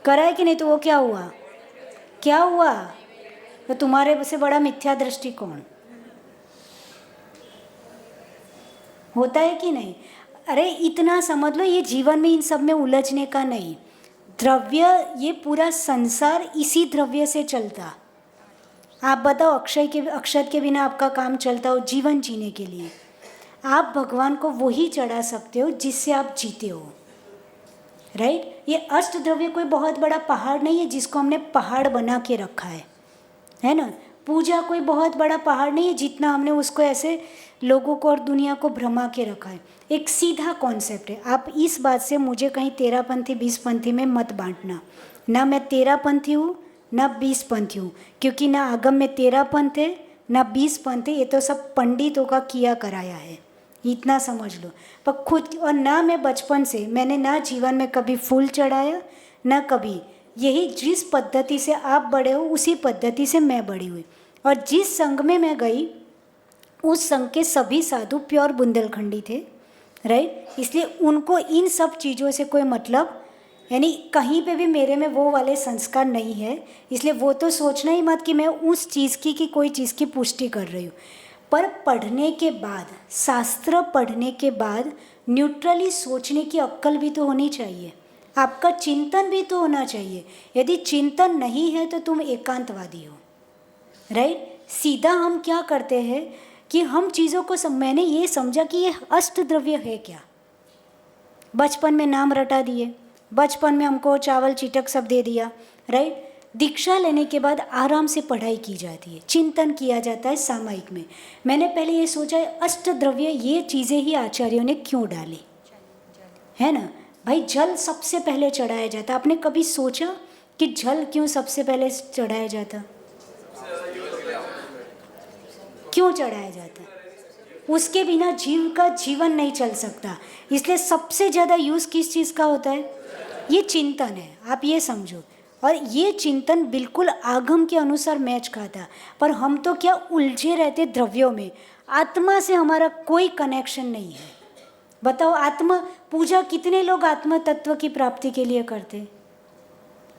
कराया कि नहीं? तो वो क्या हुआ? क्या हुआ? तो तुम्हारे से बड़ा मिथ्या दृष्टि कौन? होता है कि नहीं? अरे इतना समझ लो, ये जीवन में इन सब में उलझने का नहीं। द्रव्य, ये पूरा संसार इसी द्रव्य से चलता। आप बताओ, अक्षत के बिना आपका काम चलता हो जीवन जीने के लिए? आप भगवान को वही चढ़ा सकते हो जिससे आप जीते हो, राइट। ये अष्ट द्रव्य कोई बहुत बड़ा पहाड़ नहीं है जिसको हमने पहाड़ बना के रखा है ना। पूजा कोई बहुत बड़ा पहाड़ नहीं है जितना हमने उसको ऐसे लोगों को और दुनिया को भ्रमा के रखा है। एक सीधा कॉन्सेप्ट है। आप इस बात से मुझे कहीं 13पंथी 20पंथी में मत बांटना। ना मैं 13पंथी हूँ, न 20 पंथ हूँ, क्योंकि ना आगम में 13 पंथ है ना 20 पंथ है, ये तो सब पंडितों का किया कराया है, इतना समझ लो। पर खुद, और ना मैं बचपन से, मैंने ना जीवन में कभी फूल चढ़ाया ना कभी, यही जिस पद्धति से आप बड़े हो उसी पद्धति से मैं बड़ी हुई। और जिस संघ में मैं गई उस संघ के सभी साधु प्योर बुंदेलखंडी थे, राइट। इसलिए उनको इन सब चीज़ों से कोई मतलब, यानी कहीं पे भी मेरे में वो वाले संस्कार नहीं है, इसलिए वो तो सोचना ही मत कि मैं उस चीज़ की कोई चीज़ की पुष्टि कर रही हूँ। पर पढ़ने के बाद, शास्त्र पढ़ने के बाद न्यूट्रली सोचने की अक्ल भी तो होनी चाहिए, आपका चिंतन भी तो होना चाहिए। यदि चिंतन नहीं है तो तुम एकांतवादी हो, राइट। सीधा हम क्या करते हैं कि हम चीज़ों को मैंने ये समझा कि ये अष्ट द्रव्य है क्या, बचपन में नाम रटा दिए, बचपन में हमको चावल चिटक सब दे दिया, राइट। दीक्षा लेने के बाद आराम से पढ़ाई की जाती है, चिंतन किया जाता है सामयिक में। मैंने पहले ये सोचा है अष्ट द्रव्य ये चीज़ें ही आचार्यों ने क्यों डाली, है ना भाई। जल सबसे पहले चढ़ाया जाता, आपने कभी सोचा कि जल क्यों सबसे पहले चढ़ाया जाता, क्यों चढ़ाया जाता? उसके बिना जीव का जीवन नहीं चल सकता, इसलिए सबसे ज़्यादा यूज़ किस चीज़ का होता है, ये चिंतन है, आप ये समझो। और ये चिंतन बिल्कुल आगम के अनुसार मैच खाता, पर हम तो क्या उलझे रहते द्रव्यों में, आत्मा से हमारा कोई कनेक्शन नहीं है। बताओ, आत्मा पूजा कितने लोग आत्मा तत्व की प्राप्ति के लिए करते,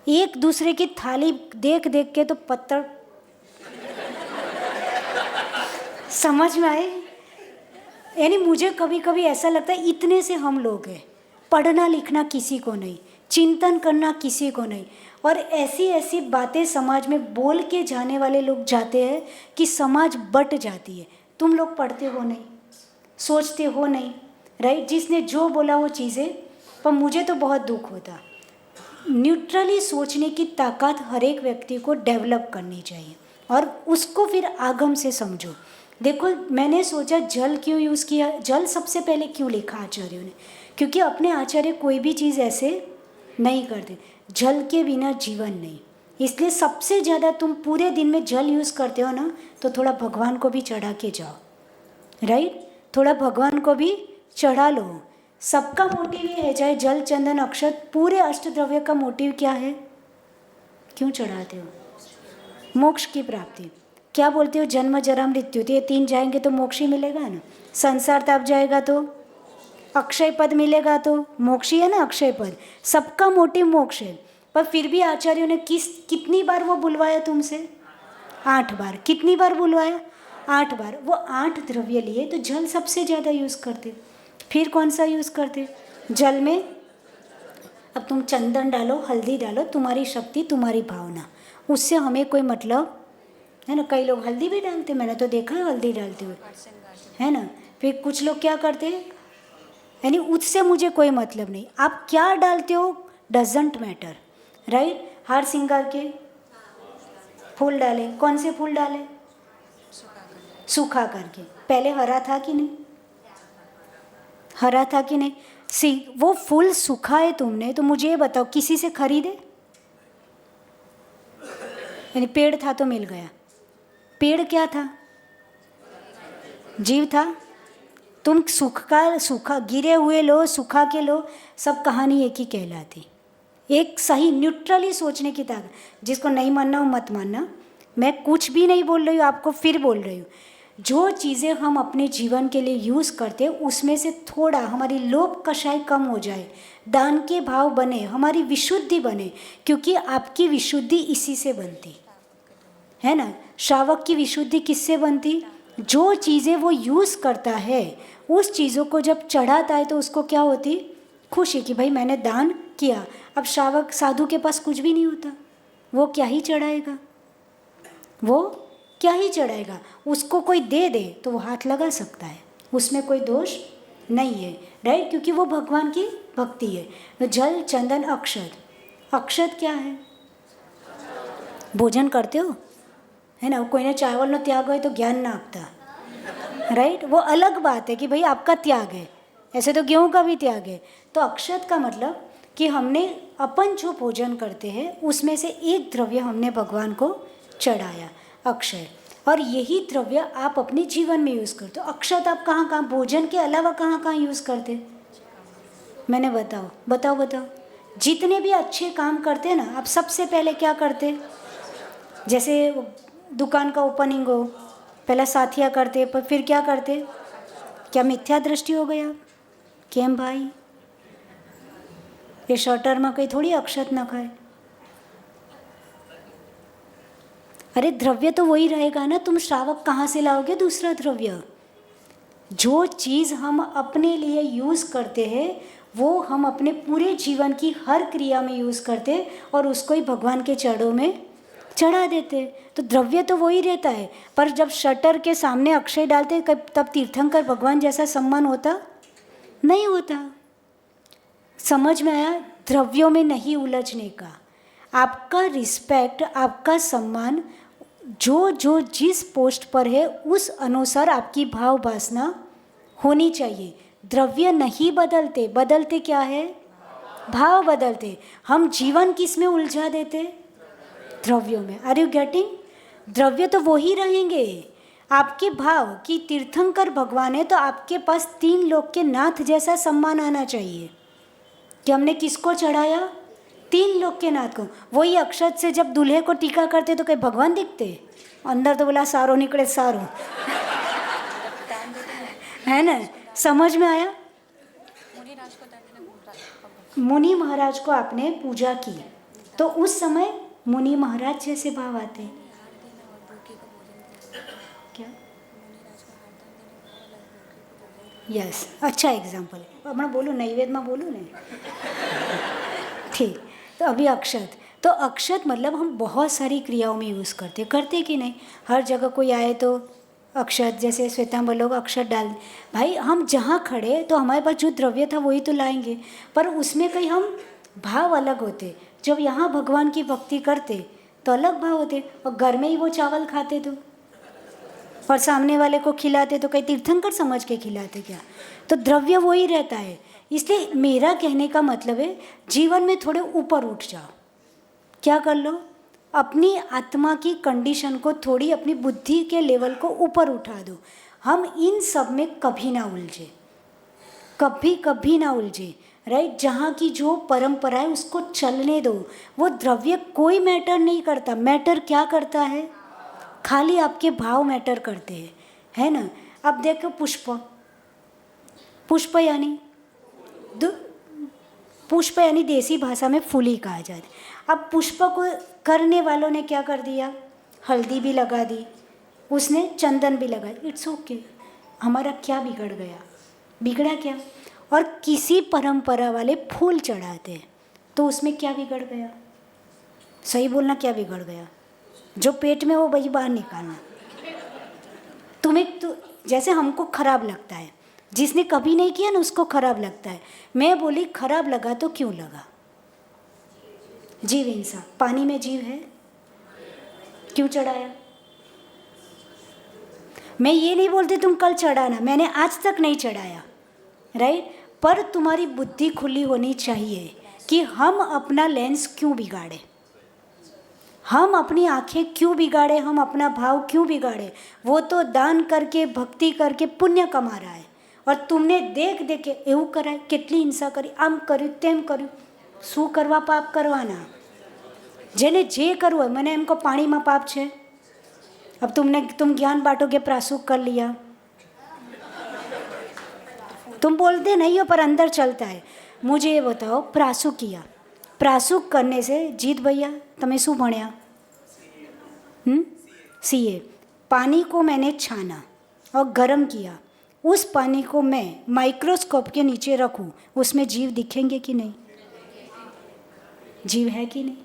एक दूसरे की थाली देख देख के तो पत्थर, समझ में आए। यानी मुझे कभी कभी ऐसा लगता है इतने से हम लोग हैं, पढ़ना लिखना किसी को नहीं, चिंतन करना किसी को नहीं, और ऐसी ऐसी बातें समाज में बोल के जाने वाले लोग जाते हैं कि समाज बट जाती है। तुम लोग पढ़ते हो नहीं, सोचते हो नहीं, राइट। जिसने जो बोला वो चीज़ें, पर मुझे तो बहुत दुख होता। न्यूट्रली सोचने की ताकत हर एक व्यक्ति को डेवलप करनी चाहिए, और उसको फिर आगम से समझो। देखो, मैंने सोचा जल क्यों यूज़ किया, जल सबसे पहले क्यों लिखा आचार्यों ने, क्योंकि अपने आचार्य कोई भी चीज़ ऐसे नहीं करते, जल के बिना जीवन नहीं। इसलिए सबसे ज़्यादा तुम पूरे दिन में जल यूज़ करते हो ना, तो थोड़ा भगवान को भी चढ़ा के जाओ, राइट। थोड़ा भगवान को भी चढ़ा लो। सबका मोटिव ये है, चाहे जल चंदन अक्षत, पूरे अष्टद्रव्य का मोटिव क्या है, क्यों चढ़ाते हो, मोक्ष की प्राप्ति। क्या बोलते हो, जन्म जरा मृत्यु, तो ये तीन जाएंगे तो मोक्ष ही मिलेगा ना। संसार ताप जाएगा तो अक्षय पद मिलेगा, तो मोक्ष ही है ना अक्षय पद। सबका मोटिव मोक्ष है, पर फिर भी आचार्यों ने कितनी बार वो बुलवाया तुमसे, 8 बार। कितनी बार बुलवाया, 8 बार। वो 8 द्रव्य लिए तो जल सबसे ज़्यादा यूज़ करते। फिर कौन सा यूज़ करते, जल में अब तुम चंदन डालो, हल्दी डालो, तुम्हारी शक्ति तुम्हारी भावना, उससे हमें कोई मतलब है ना। कई लोग हल्दी भी डालते, मैंने तो देखा है हल्दी डालते हुए, है ना। फिर कुछ लोग क्या करते हैं, यानी उससे मुझे कोई मतलब नहीं, आप क्या डालते हो डजेंट मैटर, राइट। हार श्रृंगार के फूल डाले, कौन से फूल डाले, सूखा करके। पहले हरा था कि नहीं, हरा था कि नहीं। वो फूल सूखा है तुमने, तो मुझे ये बताओ किसी से खरीदे, यानी पेड़ था तो मिल गया। पेड़ क्या था, जीव था। तुम सूखा गिरे हुए लो, सूखा के लो, सब कहानी एक ही कहलाती। एक सही न्यूट्रली सोचने की ताकत, जिसको नहीं मानना हो मत मानना, मैं कुछ भी नहीं बोल रही हूँ आपको, फिर बोल रही हूँ। जो चीज़ें हम अपने जीवन के लिए यूज़ करते हैं उसमें से थोड़ा हमारी लोभ कषाय कम हो जाए, दान के भाव बने, हमारी विशुद्धि बने, क्योंकि आपकी विशुद्धि इसी से बनती है ना। श्रावक की विशुद्धि किससे बनती, जो चीज़ें वो यूज़ करता है उस चीज़ों को जब चढ़ाता है तो उसको क्या होती, खुशी कि भाई मैंने दान किया। अब श्रावक साधु के पास कुछ भी नहीं होता, वो क्या ही चढ़ाएगा, वो क्या ही चढ़ाएगा। उसको कोई दे दे तो वो हाथ लगा सकता है, उसमें कोई दोष नहीं है, राइट, क्योंकि वो भगवान की भक्ति है। तो जल चंदन अक्षत, अक्षत क्या है, भोजन करते हो है ना। कोई ने चावल नो त्याग हो तो ज्ञान ना आपता, राइट। वो अलग बात है कि भाई आपका त्याग है, ऐसे तो गेहूं का भी त्याग है। तो अक्षत का मतलब कि हमने अपन जो भोजन करते हैं उसमें से एक द्रव्य हमने भगवान को चढ़ाया, अक्षय, और यही द्रव्य आप अपने जीवन में यूज़ करते हो। अक्षत आप कहाँ कहाँ, भोजन के अलावा कहाँ कहाँ यूज़ करते? मैंने बताओ। जितने भी अच्छे काम करते हैं ना, आप सबसे पहले क्या करते? जैसे दुकान का ओपनिंग हो, पहला साथिया करते, पर फिर क्या करते? क्या मिथ्या दृष्टि हो गया? केम भाई, ये शटर में कहीं थोड़ी अक्षत ना खाए। अरे द्रव्य तो वही रहेगा ना, तुम श्रावक कहाँ से लाओगे दूसरा द्रव्य? जो चीज़ हम अपने लिए यूज़ करते हैं वो हम अपने पूरे जीवन की हर क्रिया में यूज़ करते और उसको ही भगवान के चरणों में चढ़ा देते। तो द्रव्य तो वही रहता है, पर जब शटर के सामने अक्षय डालते तब तीर्थंकर भगवान जैसा सम्मान होता नहीं होता। समझ में आया? द्रव्यों में नहीं उलझने का। आपका रिस्पेक्ट, आपका सम्मान जो जिस पोस्ट पर है उस अनुसार आपकी भाव वासना होनी चाहिए। द्रव्य नहीं बदलते, बदलते क्या है? भाव बदलते। हम जीवन किस में उलझा देते? द्रव्यों में। Are you getting? द्रव्य तो वही रहेंगे, आपके भाव कि तीर्थंकर भगवान है तो आपके पास 3 लोक के नाथ जैसा सम्मान आना चाहिए कि हमने किसको चढ़ाया? 3 लोक के नाथ को। वही अक्षत से जब दूल्हे को टीका करते तो कहीं भगवान दिखते? अंदर तो बोला सारो निकले सारो है ना? समझ में आया? मुनि महाराज को आपने पूजा की तो उस समय मुनि महाराज जैसे भाव आते हैं। क्या? यस, अच्छा एग्जाम्पल है। हमारा बोलो, नैवेद्य में बोलो ने। ठीक, तो अभी अक्षत, तो अक्षत मतलब हम बहुत सारी क्रियाओं में यूज़ करते कि नहीं? हर जगह कोई आए तो अक्षत, जैसे श्वेतांबर लोग अक्षत डाल, भाई हम जहाँ खड़े तो हमारे पास जो द्रव्य था वही तो लाएंगे, पर उसमें कहीं हम भाव अलग होते। जब यहाँ भगवान की भक्ति करते तो अलग भाव होते, और घर में ही वो चावल खाते तो और सामने वाले को खिलाते तो कहीं तीर्थंकर समझ के खिलाते क्या? तो द्रव्य वही रहता है। इसलिए मेरा कहने का मतलब है जीवन में थोड़े ऊपर उठ जाओ। क्या कर लो? अपनी आत्मा की कंडीशन को थोड़ी अपनी बुद्धि के लेवल को ऊपर उठा दो। हम इन सब में कभी ना उलझे, कभी ना उलझे, राइट? जहाँ की जो परंपरा है उसको चलने दो। वो द्रव्य कोई मैटर नहीं करता। मैटर क्या करता है? खाली आपके भाव मैटर करते हैं, है ना? अब देखो पुष्प यानी देसी भाषा में फूली कहा जाता है। अब पुष्प को करने वालों ने क्या कर दिया? हल्दी भी लगा दी, उसने चंदन भी लगा। इट्स ओके, हमारा क्या बिगड़ गया? बिगड़ा क्या? और किसी परंपरा वाले फूल चढ़ाते हैं तो उसमें क्या बिगड़ गया? सही बोलना, क्या बिगड़ गया? जो पेट में हो वही बाहर निकालना। तुम्हें तो जैसे हमको खराब लगता है, जिसने कभी नहीं किया ना उसको खराब लगता है। मैं बोली खराब लगा तो क्यों लगा? जीव इंसान, पानी में जीव है, क्यों चढ़ाया? मैं ये नहीं बोलती तुम कल चढ़ाना, मैंने आज तक नहीं चढ़ाया, राइट? पर तुम्हारी बुद्धि खुली होनी चाहिए कि हम अपना लेंस क्यों बिगाड़े, हम अपनी आंखें क्यों बिगाड़े, हम अपना भाव क्यों बिगाड़े? वो तो दान करके भक्ति करके पुण्य कमा रहा है और तुमने देख देख के એવું કરાય, કેટલી હિંસા કરી, આમ કર્યું તેમ કર્યું। શું કરવા પાપ કરવાના? જેને જે કરવું હોય, મને એમ કહો પાણીમાં પાપ છે? अब तुम ज्ञान बांटोगे, प्रासुक कर लिया, तुम बोलते नहीं हो पर अंदर चलता है। मुझे ये बताओ, प्रासुक किया, प्रासुक करने से जीत भैया तमें शू भण्या? सीए। पानी को मैंने छाना और गर्म किया, उस पानी को मैं माइक्रोस्कोप के नीचे रखूं, उसमें जीव दिखेंगे कि नहीं? जीव है कि नहीं?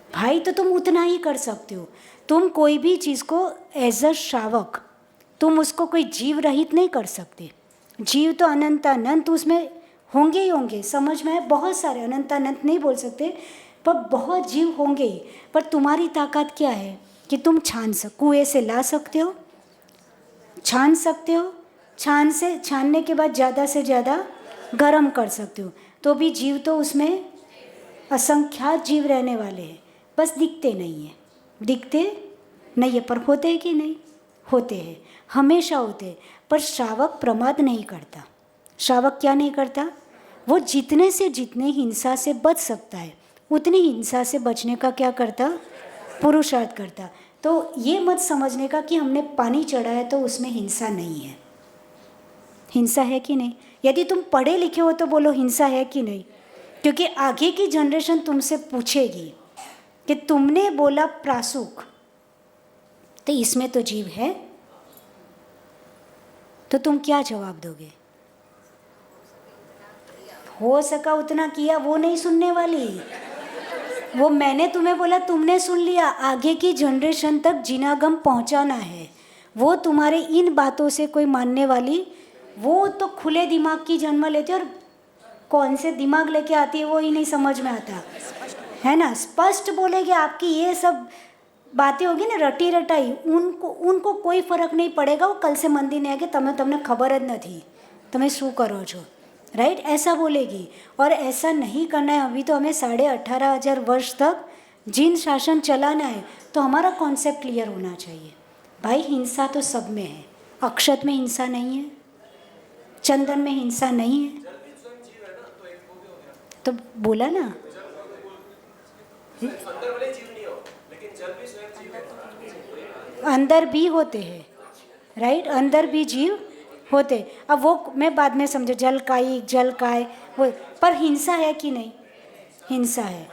भाई तो तुम उतना ही कर सकते हो। तुम कोई भी चीज़ को एज अ श्रावक तुम उसको कोई जीव रहित नहीं कर सकते। जीव तो अनंतानंत उसमें होंगे ही होंगे, समझ में है? बहुत सारे, अनंतानंत नहीं बोल सकते पर बहुत जीव होंगे ही। पर तुम्हारी ताकत क्या है कि तुम कुएं से ला सकते हो, छान सकते हो, छानने के बाद ज़्यादा से ज़्यादा गर्म कर सकते हो। तो भी जीव तो उसमें असंख्यात जीव रहने वाले हैं, बस दिखते नहीं हैं, दिखते नहीं है, पर होते हैं कि नहीं? होते हैं, हमेशा होते हैं। पर श्रावक प्रमाद नहीं करता। श्रावक क्या नहीं करता? वो जितने से जितने हिंसा से बच सकता है उतनी हिंसा से बचने का क्या करता? पुरुषार्थ करता। तो ये मत समझने का कि हमने पानी चढ़ाया तो उसमें हिंसा नहीं है। हिंसा है कि नहीं? यदि तुम पढ़े लिखे हो तो बोलो हिंसा है कि नहीं, क्योंकि आगे की जनरेशन तुमसे पूछेगी कि तुमने बोला प्रासुक, तो इसमें तो जीव है, तो तुम क्या जवाब दोगे? हो सका उतना किया, वो नहीं सुनने वाली। वो मैंने तुम्हें बोला, तुमने सुन लिया। आगे की जनरेशन तक जिनागम पहुंचाना है। वो तुम्हारे इन बातों से कोई मानने वाली, वो तो खुले दिमाग की जन्म लेती है, और कौन से दिमाग लेके आती है वो ही नहीं समझ में आता है ना। स्पष्ट बोलेगी, आपकी ये सब बातें होगी ना रटी रटाई, उनको कोई फर्क नहीं पड़ेगा। वो कल से मंदिर नहीं आएगी, તમને खबर જ નથી તમે શું કરો છો, राइट? ऐसा बोलेगी। और ऐसा नहीं करना है। अभी तो हमें 18,500 वर्ष तक जिन शासन चलाना है, तो हमारा कॉन्सेप्ट क्लियर होना चाहिए। भाई हिंसा तो सब में है। अक्षत में हिंसा नहीं है, चंदन में हिंसा नहीं है, तो बोला ना अंदर भी होते हैं, राइट? अंदर भी जीव होते। अब वो मैं बाद में समझो, जल काय वो, पर हिंसा है कि नहीं? हिंसा है।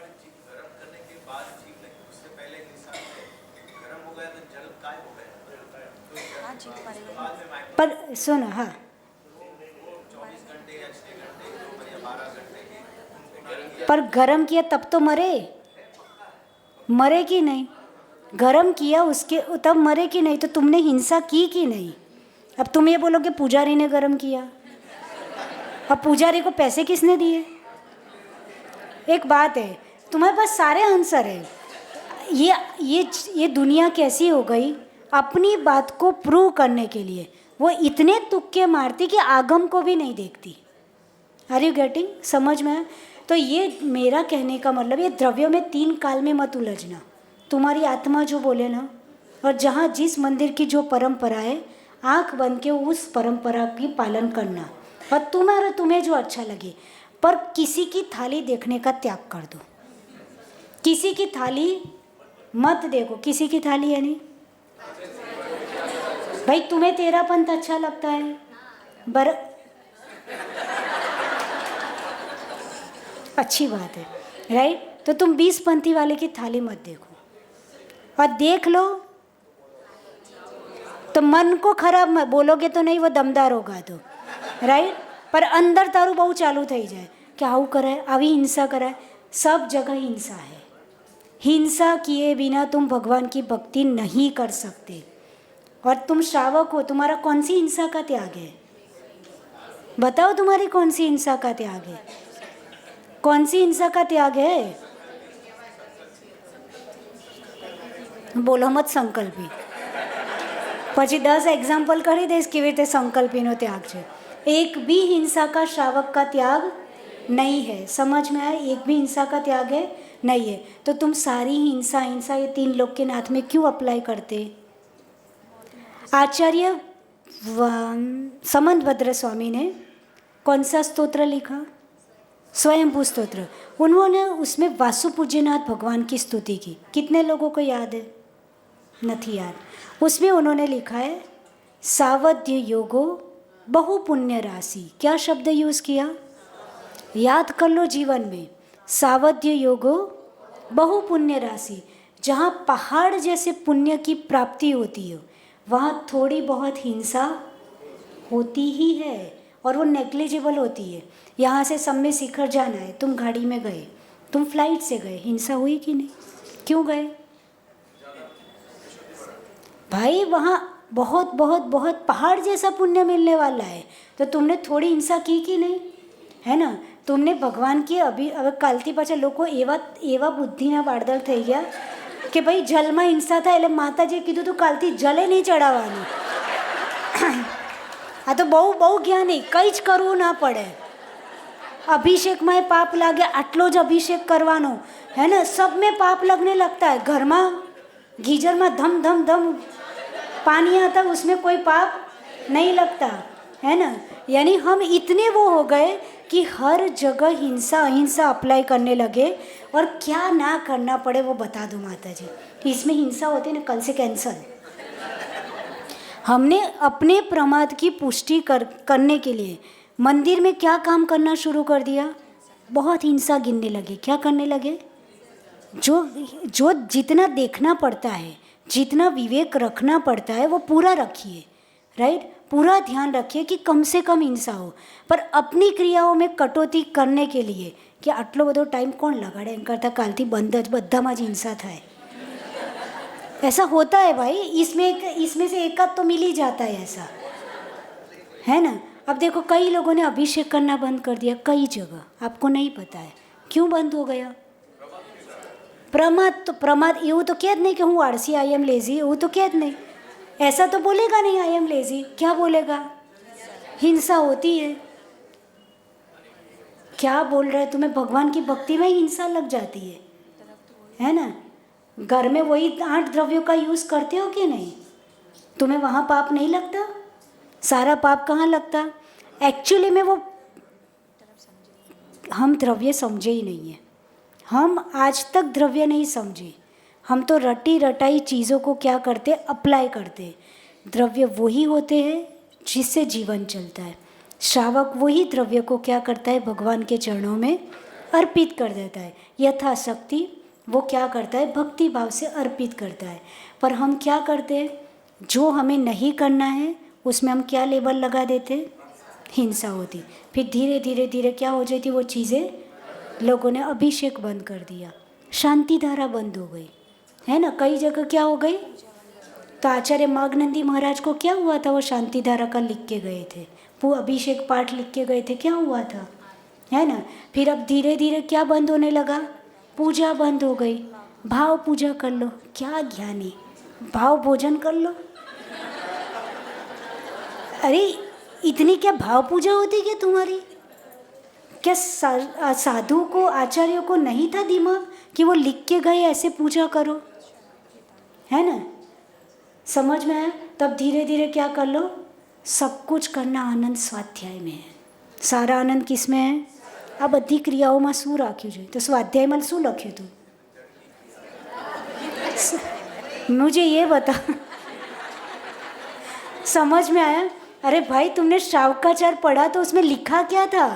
पर सुनो, हाँ, पर गरम किया तब तो मरे कि नहीं? गरम किया उसके तब मरे कि नहीं? तो तुमने हिंसा की कि नहीं? अब तुम ये बोलोगे पुजारी ने गरम किया। अब पुजारी को पैसे किसने दिए? एक बात है, तुम्हारे पास सारे आंसर है। ये दुनिया कैसी हो गई? अपनी बात को प्रूव करने के लिए वो इतने तुक्के मारती कि आगम को भी नहीं देखती। Are you getting? समझ में? तो ये मेरा कहने का मतलब, ये द्रव्यों में 3 काल में मत उलझना। तुम्हारी आत्मा जो बोले ना, और जहाँ जिस मंदिर की जो परंपरा है, आँख बंद के उस परंपरा की पालन करना, और तुम्हें जो अच्छा लगे। पर किसी की थाली देखने का त्याग कर दो। किसी की थाली मत देखो। किसी की थाली है नहीं। भाई तुम्हें तेरा पंथ अच्छा लगता है, अच्छी बात है, राइट? तो तुम 20 पंथी वाले की थाली मत देखो, और देख लो तो मन को खराब मत बोलोगे तो नहीं, वो दमदार होगा तो, राइट? पर अंदर तारू बहु चालू थी जाए कि आવું कराए, आवी हिंसा कराए। सब जगह हिंसा है। हिंसा किए बिना तुम भगवान की भक्ति नहीं कर सकते। और तुम श्रावक हो, तुम्हारा कौन सी हिंसा का त्याग है? बताओ, तुम्हारी कौन सी हिंसा का त्याग है? कौन सी हिंसा का त्याग है? बोलो मत संकल्पी। પછી 10 एग्जाम्पल કરી દઈશ કેવી રીતે સંકલ્પીનો ત્યાગ છે। एक भी हिंसा का श्रावक का त्याग नहीं है। समझ में आया? एक भी हिंसा का त्याग है नहीं है। तो तुम सारी हिंसा ये 3 लोग के नाथ में क्यों अप्लाई करते? आचार्य समंतभद्र स्वामी ने कौन सा स्तोत्र लिखा? स्वयंभू स्तोत्र। उन्होंने उसमें वासुपूज्यनाथ भगवान की स्तुति की। कितने लोगों को याद है? नहीं याद। उसमें उन्होंने लिखा है सावध्य योगो बहु पुण्य राशि। क्या शब्द यूज़ किया? याद कर लो जीवन में। सावध्य योगो बहु पुण्य राशि। जहाँ पहाड़ जैसे पुण्य की प्राप्ति होती है, वहाँ थोड़ी बहुत हिंसा होती ही है, और वो नेग्लिजिबल होती है। यहाँ से सम्य शिखर जाना है, तुम गाड़ी में गए, तुम फ्लाइट से गए, हिंसा हुई कि नहीं? क्यों गए? भाई वहाँ बहुत बहुत बहुत पहाड़ जैसा पुण्य मिलने वाला है, तो तुमने थोड़ी हिंसा की कि नहीं? है ना? तुमने भगवान की अभी કાલથી પાછા લોકો એવા બુદ્ધિના બાળદળ થઈ ગયા કે ભાઈ જલમાં હિંસા થાય એટલે માતાજીએ કીધું તું કાલથી જલે નહીં ચડાવવાનું। આ તો બહુ જ્ઞાની, કંઈ જ કરવું ના પડે। અભિષેકમાં પાપ લાગે, આટલો જ અભિષેક કરવાનો, है ना, सब में पाप लगने लगता है। घर में गीजर में धम धम धम पानी आता, उसमें कोई पाप नहीं लगता, है ना। यानी हम इतने वो हो गए कि हर जगह हिंसा अहिंसा अप्लाई करने लगे, और क्या ना करना पड़े वो बता दूँ माता जी। इसमें हिंसा होती है ना, कल से कैंसल। हमने अपने प्रमाद की पुष्टि करने के लिए मंदिर में क्या काम करना शुरू कर दिया, बहुत हिंसा गिनने लगे। क्या करने लगे, जो जितना देखना पड़ता है, जितना विवेक रखना पड़ता है वो पूरा रखिए, राइट, पूरा ध्यान रखिए कि कम से कम हिंसा हो। पर अपनी क्रियाओं में कटौती करने के लिए कि આટલો બધો ટાઈમ કોણ લગાડે, એમ કરતાં કાલથી બંધ જ, બધામાં જ हिंसा થાય। ऐसा होता है भाई, इसमें से एक आध तो मिल ही जाता है ऐसा, है ना। अब देखो कई लोगों ने अभिषेक करना बंद कर दिया कई जगह, आपको नहीं पता है क्यों बंद हो गया। प्रमाद એવું તો કહે જ નહીં કે હું આળસી, आई एम लेजी, એવું तो કહે જ नहीं, ऐसा तो बोलेगा नहीं आई एम लेजी, क्या बोलेगा, हिंसा होती है। क्या बोल रहे हैं, तुम्हें भगवान की भक्ति में हिंसा लग जाती है ना। घर में वही 8 द्रव्यों का यूज़ करते हो कि नहीं, तुम्हें वहाँ पाप नहीं लगता, सारा पाप कहाँ लगता। एक्चुअली में वो हम द्रव्य समझे ही नहीं है, हम आज तक द्रव्य नहीं समझे। हम तो रटी रटाई चीज़ों को क्या करते, अप्लाई करते। द्रव्य वही होते हैं जिससे जीवन चलता है। श्रावक वही द्रव्य को क्या करता है, भगवान के चरणों में अर्पित कर देता है। यथाशक्ति वो क्या करता है, भक्ति भाव से अर्पित करता है। पर हम क्या करते हैं, जो हमें नहीं करना है उसमें हम क्या लेबल लगा देते, हिंसा होती। फिर धीरे धीरे धीरे क्या हो जाती वो चीज़ें, लोगों ने अभिषेक बंद कर दिया, शांति धारा बंद हो गई, है ना। कई जगह क्या हो गई, तो आचार्य माघनंदी महाराज को क्या हुआ था, वो शांति धारा का लिख के गए थे, वो अभिषेक पाठ लिख के गए थे, क्या हुआ था, है ना। फिर अब धीरे धीरे क्या बंद होने लगा, पूजा बंद हो गई। भाव पूजा कर लो, क्या ज्ञानी, भाव भोजन कर लो। अरे इतनी क्या भाव पूजा होती क्या तुम्हारी, क्या साधु को आचार्यों को नहीं था दिमाग कि वो लिख के गए ऐसे पूजा करो, है ना। समझ में आया। तब धीरे धीरे क्या कर लो, सब कुछ करना आनंद स्वाध्याय में है। सारा आनंद किस में है, આ બધી ક્રિયાઓમાં શું રાખ્યું છે, તો સ્વાધ્યાયમાં શું લખ્યું હતું, मुझे ये बता। समझ में आया। अरे भाई तुमने श्रावकाचार पढ़ा तो उसमें लिखा क्या था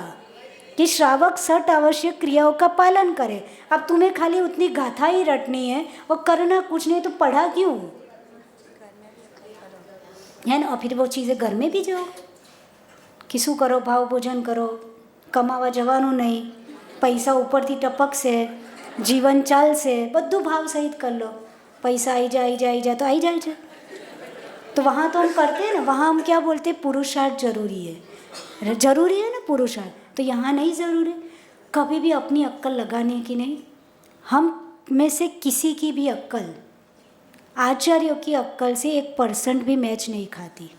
कि श्रावक 6 आवश्यक क्रियाओं का पालन करे। अब तुम्हें खाली उतनी गाथा ही रटनी है और करना कुछ नहीं, तो पढ़ा क्यों, है ना। और फिर वो चीज़ें घर में भी जाओ कि शू करो, भाव भोजन करो, कमावा जवानू नहीं, पैसा ઉપરથી ટપકશે, જીવન ચાલશે, બધું ભાવ સહિત कर लो, पैसा आई जा तो आई जाए। तो वहाँ तो हम करते हैं ना, वहाँ हम क्या बोलते हैं, पुरुषार्थ जरूरी है, जरूरी है ना पुरुषार्थ, तो यहाँ नहीं ज़रूरी। कभी भी अपनी अक्ल लगाने की नहीं। हम में से किसी की भी अक्ल आचार्यों की अक्ल से 1% भी मैच नहीं खाती।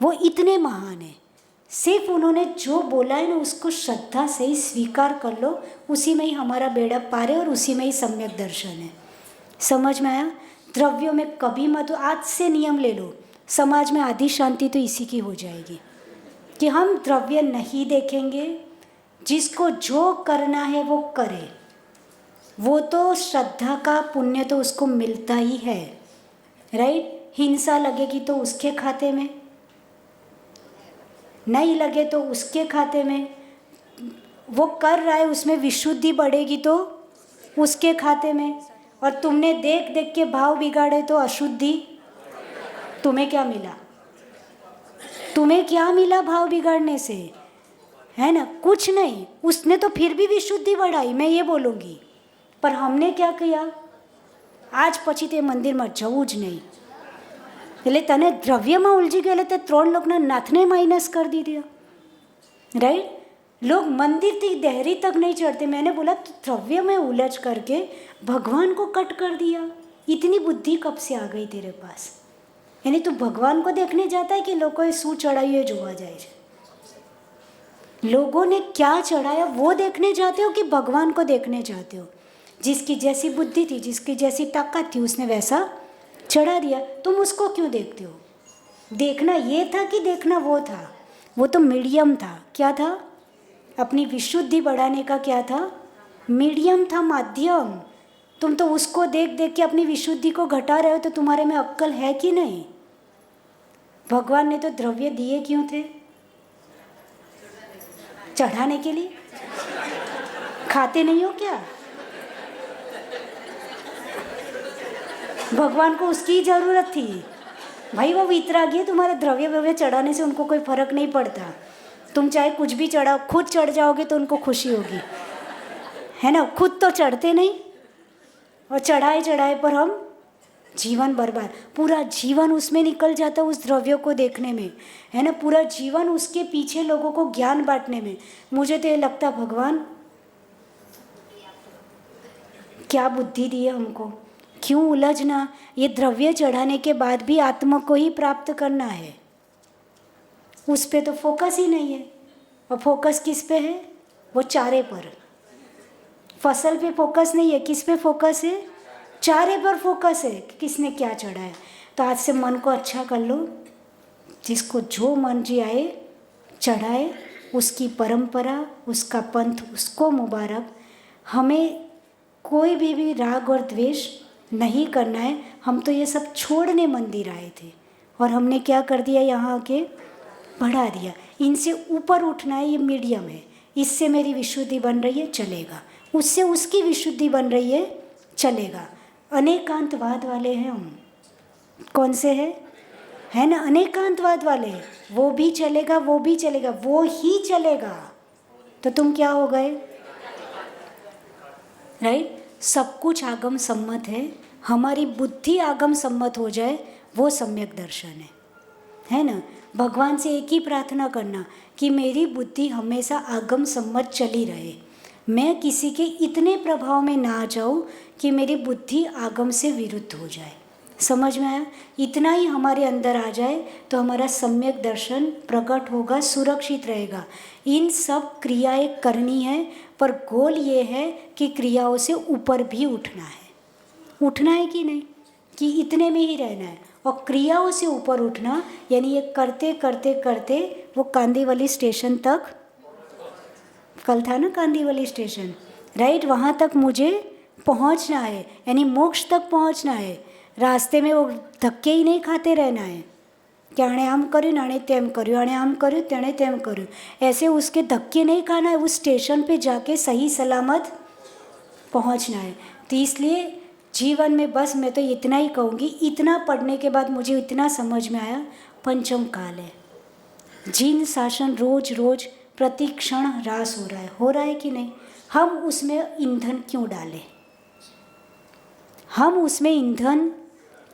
वो इतने महान है, सिर्फ उन्होंने जो बोला है ना उसको श्रद्धा से ही स्वीकार कर लो, उसी में ही हमारा बेड़ा पार है और उसी में ही सम्यक दर्शन है। समझ में आया। द्रव्यों में कभी मत, आज से नियम ले लो, समाज में आधी शांति तो इसी की हो जाएगी कि हम द्रव्य नहीं देखेंगे, जिसको जो करना है वो करे, वो तो श्रद्धा का पुण्य तो उसको मिलता ही है, राइट। हिंसा लगेगी तो उसके खाते में, नहीं लगे तो उसके खाते में, वो कर रहा है उसमें विशुद्धि बढ़ेगी तो उसके खाते में, और तुमने देख देख के भाव बिगाड़े तो अशुद्धि, तुम्हें क्या मिला, तुम्हें क्या मिला भाव बिगाड़ने से, है ना, कुछ नहीं। उसने तो फिर भी विशुद्धि बढ़ाई, मैं ये बोलूँगी। पर हमने क्या किया, आज પછી તે મંદિરમાં જવું જ નહીં, એટલે તને દ્રવ્યમાં ઉલझी ગયેલે તે 3 લોકના નાથને માઇનસ कर दिया, राइट। लोग मंदिर तक देहरी तक नहीं चढ़ते। मैंने बोला तो द्रव्य में उलझ करके भगवान को कट कर दिया। इतनी बुद्धि कब से आ गई तेरे पास, यानी तू भगवान को देखने जाता है कि लोगों शू चढ़ाई है जोवा जाए, लोगों ने क्या चढ़ाया वो देखने जाते हो कि भगवान को देखने जाते हो? जिसकी जैसी बुद्धि थी, जिसकी जैसी ताकत थी, उसने वैसा चढ़ा दिया। तुम उसको क्यों देखते हो? देखना ये था कि देखना वो था? वो तो मीडियम था। क्या था? अपनी विशुद्धि बढ़ाने का क्या था? मीडियम था, माध्यम। तुम तो उसको देख देख के अपनी विशुद्धि को घटा रहे हो, तो तुम्हारे में अक्ल है कि नहीं? भगवान ने तो द्रव्य दिए क्यों थे? चढ़ाने के लिए। खाते नहीं हो क्या? भगवान को उसकी ज़रूरत थी भाई। वो वितरागी है, तुम्हारे द्रव्य व्रव्य चढ़ाने से उनको कोई फर्क नहीं पड़ता। तुम चाहे कुछ भी चढ़ाओ, खुद चढ़ जाओगे तो उनको खुशी होगी, है ना? खुद तो चढ़ते नहीं, और चढ़ाए चढ़ाए पर हम जीवन बर्बाद, पूरा जीवन उसमें निकल जाता उस द्रव्य को देखने में, है ना? पूरा जीवन उसके पीछे लोगों को ज्ञान बांटने में। मुझे तो ये लगता, भगवान क्या बुद्धि दी है हमको, क्यों उलझना? ये द्रव्य चढ़ाने के बाद भी आत्मा को ही प्राप्त करना है, उस पे तो फोकस ही नहीं है। और फोकस किस पे है? वो चारे पर। फसल पे फोकस नहीं है, किस पे फोकस है? चारे पर फोकस है कि किसने क्या चढ़ाया। तो आज से मन को अच्छा कर लो, जिसको जो मर्जी आए चढ़ाए, उसकी परंपरा, उसका पंथ, उसको मुबारक। हमें कोई भी राग और द्वेष नहीं करना है। हम तो ये सब छोड़ने मंदिर आए थे, और हमने क्या कर दिया? यहाँ आके बढ़ा दिया। इनसे ऊपर उठना है, ये मीडियम है। इससे मेरी विशुद्धि बन रही है, चलेगा। उससे उसकी विशुद्धि बन रही है, चलेगा। अनेकांतवाद वाले हैं हम। कौन से हैं? है ना, अनेकांतवाद वाले। वो भी चलेगा, वो भी चलेगा, वो ही चलेगा। तो तुम क्या हो गए? राइट? सब कुछ आगम सम्मत है। हमारी बुद्धि आगम सम्मत हो जाए, वो सम्यक दर्शन है ना? भगवान से एक ही प्रार्थना करना कि मेरी बुद्धि हमेशा आगम सम्मत चली रहे, मैं किसी के इतने प्रभाव में ना आ जाऊँ कि मेरी बुद्धि आगम से विरुद्ध हो जाए। समझ में आया? इतना ही हमारे अंदर आ जाए तो हमारा सम्यक दर्शन प्रकट होगा, सुरक्षित रहेगा। इन सब क्रियाएं करनी है, पर गोल ये है कि क्रियाओं से ऊपर भी उठना है। उठना है कि नहीं, कि इतने में ही रहना है? और क्रियाओं से ऊपर उठना यानी ये करते करते करते वो कांदीवली स्टेशन तक, कल था ना कांदीवली स्टेशन, राइट? वहाँ तक मुझे पहुँचना है, यानी मोक्ष तक पहुँचना है। रास्ते में वो धक्के ही नहीं खाते रहना है कि आने आम कर्યું आने तेम कर्યું, आने आम कर्યું तेने तेम कर्યું, ऐसे उसके धक्के नहीं खाना है। उस स्टेशन पे जाके सही सलामत पहुँचना है। तो इसलिए जीवन में बस मैं तो इतना ही कहूँगी, इतना पढ़ने के बाद मुझे इतना समझ में आया, पंचम काल है। जीन शासन रोज रोज प्रति क्षण ह्रास हो रहा है कि नहीं? हम उसमें ईंधन क्यों डालें? हम उसमें ईंधन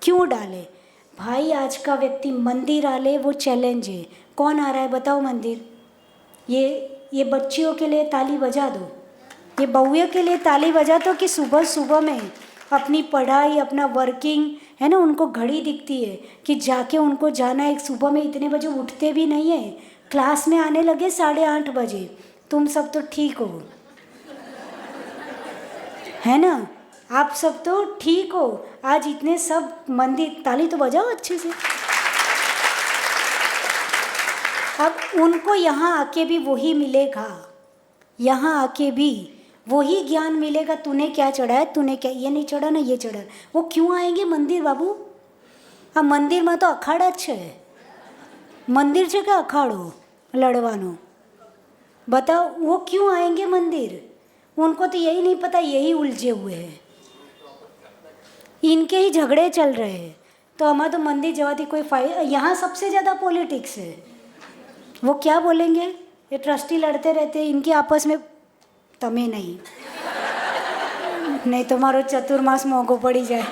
क्यों डालें? भाई आज का व्यक्ति मंदिर आ ले, वो चैलेंज है। कौन आ रहा है बताओ मंदिर? ये बच्चियों के लिए ताली बजा दो, ये बहुए के लिए ताली बजा दो कि सुबह सुबह में अपनी पढ़ाई, अपना वर्किंग, है ना, उनको घड़ी दिखती है कि जाके उनको जाना है। सुबह में इतने बजे उठते भी नहीं है, क्लास में आने लगे 8:30 बजे। तुम सब तो ठीक हो, है ना? आप सब तो ठीक हो। आज इतने सब मंदिर, ताली तो बजाओ अच्छे से। अब उनको यहाँ आके भी वही मिलेगा, यहाँ आके भी वही ज्ञान मिलेगा। तूने क्या चढ़ाया, तूने क्या, ये नहीं चढ़ा ना ये चढ़ा। वो क्यों आएंगे मंदिर बाबू? अब मंदिर में तो अखाड़ा है, मंदिर છે કે અખાડો લડવાનો? बताओ वो क्यों आएंगे मंदिर? उनको तो यही नहीं पता, यही उलझे हुए हैं, इनके ही झगड़े चल रहे हैं। तो हमारा तो मंदिर जवाती कोई फायदा। यहाँ सबसे ज़्यादा पॉलिटिक्स है। वो क्या बोलेंगे? ये ट्रस्टी लड़ते रहते हैं इनके आपस में। तमें नहीं તમારો ચતુર્માસ મોંઘો પડી जाए,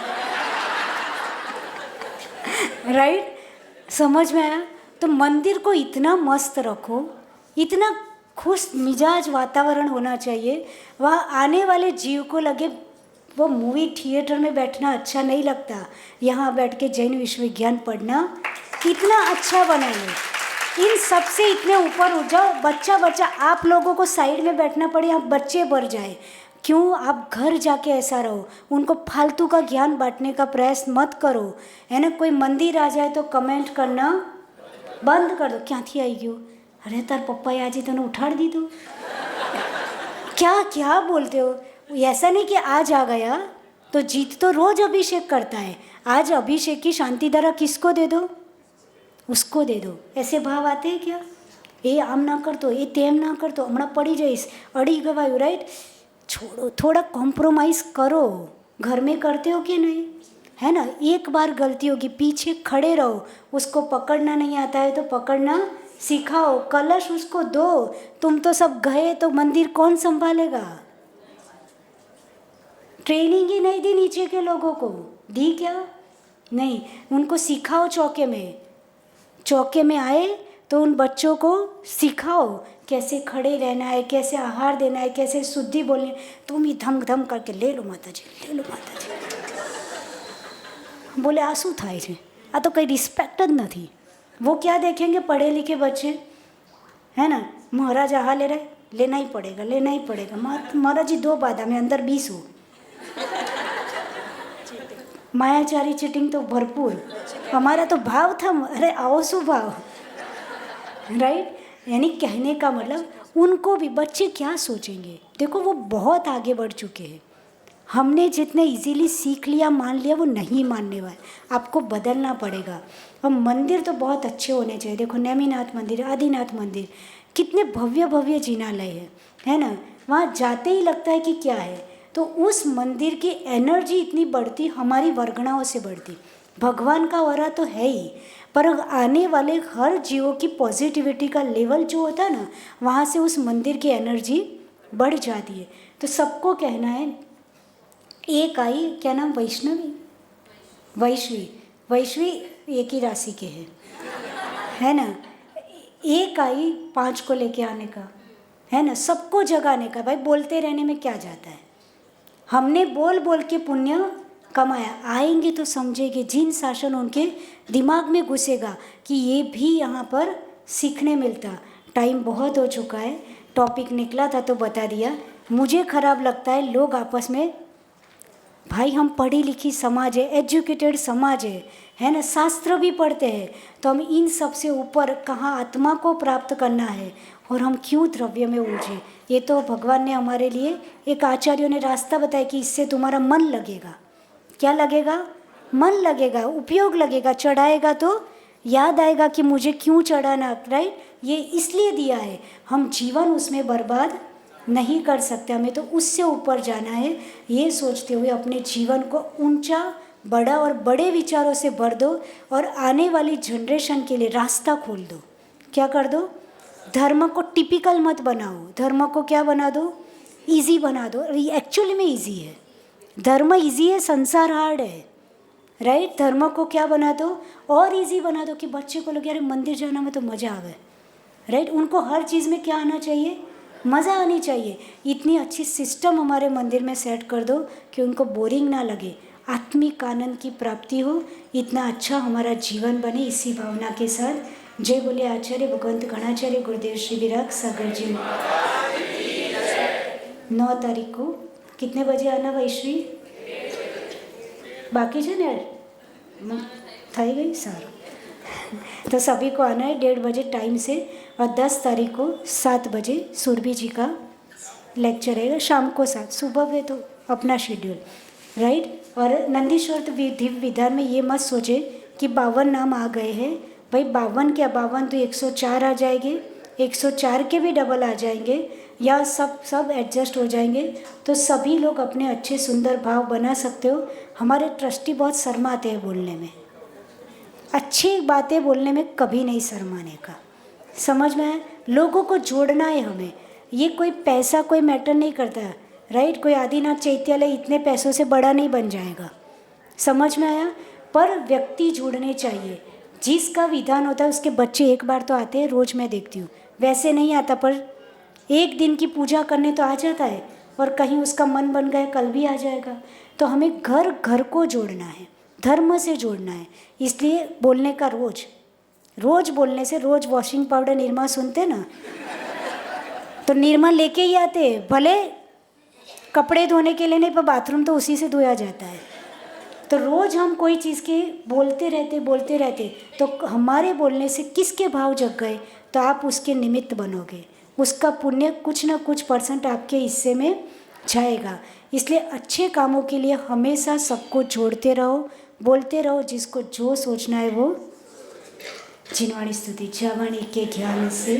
राइट? समझ में आया? तो मंदिर को इतना मस्त रखो, इतना खुश मिजाज वातावरण होना चाहिए। वहाँ आने वाले जीव को लगे वो मूवी थिएटर में बैठना अच्छा नहीं लगता, यहाँ बैठ के जैन विश्वविज्ञान पढ़ना इतना अच्छा बनाइए। इन सब से इतने ऊपर उठ जाओ। बच्चा आप लोगों को साइड में बैठना पड़े, आप बच्चे बढ़ जाए, क्यों? आप घर जाके ऐसा रहो, उनको फालतू का ज्ञान बांटने का प्रयास मत करो, है ना। कोई मंदिर आ जाए तो कमेंट करना बंद कर दो। क्या थी आई गयो, अरे तार पप्पा आज तने उठाड़ दी तो क्या क्या बोलते हो। ऐसा नहीं कि आज आ गया तो जीत तो रोज अभिषेक करता है, आज अभिषेक की शांति धारा किसको दे दो, उसको दे दो। ऐसे भाव आते हैं क्या? ये आम ना कर तो, ये तेम ना कर तो, हमણાં पड़ी जाइस, अड़ी गवायु, राइट। छोड़ो, थोड़ा कॉम्प्रोमाइज़ करो। घर में करते हो कि नहीं, है ना। एक बार गलती होगी, पीछे खड़े रहो, उसको पकड़ना नहीं आता है तो पकड़ना सिखाओ, कलश उसको दो। तुम तो सब गए तो मंदिर कौन संभालेगा? ट्रेनिंग ही नहीं दी नीचे के लोगों को, दी क्या? नहीं, उनको सिखाओ। चौके में आए तो उन बच्चों को सिखाओ कैसे खड़े रहना है, कैसे आहार देना है, कैसे शुद्धि बोलनी है। तुम ही धम धम करके ले लो माता जी, ले लो माता जी। बोले आ शू थाय छे, आ तो कई रिस्पेक्ट ज नहीं। वो क्या देखेंगे पढ़े लिखे बच्चे, है ना। महाराज आहा ले रहे, लेना ही पड़ेगा, लेना ही पड़ेगा। महाराज जी 2 बाधा में अंदर 20 हो। मायाचारी चीटिंग तो भरपूर। हमारा तो भाव था, अरे आओ शू भाव, राइट। यानी कहने का मतलब उनको भी, बच्चे क्या सोचेंगे, देखो वो बहुत आगे बढ़ चुके हैं। हमने जितने इजीली सीख लिया, मान लिया, वो नहीं मानने वाले, आपको बदलना पड़ेगा। और मंदिर तो बहुत अच्छे होने चाहिए। देखो नेमिनाथ मंदिर, आदिनाथ मंदिर, कितने भव्य भव्य जिनालय है ना। वहाँ जाते ही लगता है कि क्या है। तो उस मंदिर की एनर्जी इतनी बढ़ती, हमारी वर्गणाओं से बढ़ती। भगवान का वरा तो है ही, पर आने वाले हर जीवों की पॉजिटिविटी का लेवल जो होता है ना, वहाँ से उस मंदिर की एनर्जी बढ़ जाती है। तो सबको कहना है, एक आई, क्या नाम, वैश्वी एक ही राशि के हैं, है ना। एक आई 5 को लेके आने का, है ना, सबको जगाने का। भाई बोलते रहने में क्या जाता है, हमने बोल बोल के पुण्य कमाया। आएंगे तो समझेंगे, जिन शासन उनके दिमाग में घुसेगा कि ये भी यहाँ पर सीखने मिलता। टाइम बहुत हो चुका है, टॉपिक निकला था तो बता दिया। मुझे ख़राब लगता है लोग आपस में, भाई हम पढ़ी लिखी समाज है, एजुकेटेड समाज है ना, शास्त्र भी पढ़ते हैं, तो हम इन सब से ऊपर कहाँ आत्मा को प्राप्त करना है और हम क्यों द्रव्य में उलझे। ये तो भगवान ने हमारे लिए, एक आचार्यों ने रास्ता बताया कि इससे तुम्हारा मन लगेगा। क्या लगेगा? मन लगेगा, उपयोग लगेगा। चढ़ाएगा तो याद आएगा कि मुझे क्यों चढ़ाना, राइट। ये इसलिए दिया है, हम जीवन उसमें बर्बाद नहीं कर सकते, हमें तो उससे ऊपर जाना है। ये सोचते हुए अपने जीवन को ऊंचा, बड़ा और बड़े विचारों से भर दो और आने वाली जनरेशन के लिए रास्ता खोल दो। क्या कर दो? धर्म को टिपिकल मत बनाओ, धर्म को क्या बना दो? इजी बना दो। एक्चुअली में इजी है, धर्म इजी है, संसार हार्ड है, राइट। धर्म को क्या बना दो? और इजी बना दो कि बच्चे को लगे अरे मंदिर जाना में तो मज़ा आवे, राइट। उनको हर चीज़ में क्या आना चाहिए? मज़ा आनी चाहिए। इतनी अच्छी सिस्टम हमारे मंदिर में सेट कर दो कि उनको बोरिंग ना लगे, आत्मिक आनंद की प्राप्ति हो, इतना अच्छा हमारा जीवन बने। इसी भावना के साथ जय बोले आचार्य भगवंत गणाचार्य गुरुदेव श्री विराग सागर जी। 9 तारीख को कितने बजे आना वैश्वी? बाकी है ना, થઈ ગઈ, સારું। तो सभी को आना है 1:30 बजे टाइम से, और 10 तारीख को 7 बजे सुरभि जी का लेक्चर रहेगा, शाम को 7, सुबह में तो अपना शेड्यूल, राइट। और नंदीश्वर तो दिव्य विधान में ये मत सोचे कि 52 नाम आ गए हैं। भाई 52 क्या, 52 तो 104 आ जाएंगे, 104 के भी डबल आ जाएंगे, या सब एडजस्ट हो जाएंगे। तो सभी लोग अपने अच्छे सुंदर भाव बना सकते हो। हमारे ट्रस्टी बहुत शर्माते हैं बोलने में, अच्छी बातें बोलने में कभी नहीं शर्माने का, समझ में है। लोगों को जोड़ना है हमें, ये कोई पैसा कोई मैटर नहीं करता, राइट। कोई आदिनाथ चैत्यालय इतने पैसों से बड़ा नहीं बन जाएगा, समझ में आया। पर व्यक्ति जुड़ने चाहिए, जिसका विधान होता है उसके बच्चे एक बार तो आते हैं, रोज़ मैं देखती हूँ, वैसे नहीं आता, पर एक दिन की पूजा करने तो आ जाता है, और कहीं उसका मन बन गया कल भी आ जाएगा। तो हमें घर घर को जोड़ना है, धर्म से जोड़ना है, इसलिए बोलने का रोज, रोज बोलने से, रोज वॉशिंग पाउडर निरमा सुनते ना, तो निरमा लेके ही आते, भले कपड़े धोने के लिए नहीं, पर बाथरूम तो उसी से धोया जाता है। तो रोज़ हम कोई चीज़ के बोलते रहते तो हमारे बोलने से किसके भाव जग गए, तो आप उसके निमित्त बनोगे, उसका पुण्य कुछ ना कुछ % आपके हिस्से में जाएगा। इसलिए अच्छे कामों के लिए हमेशा सबको जोड़ते रहो, बोलते रहो, जिसको जो सोचना है वो। जिनवाणी स्तुति जावाणी के ज्ञान से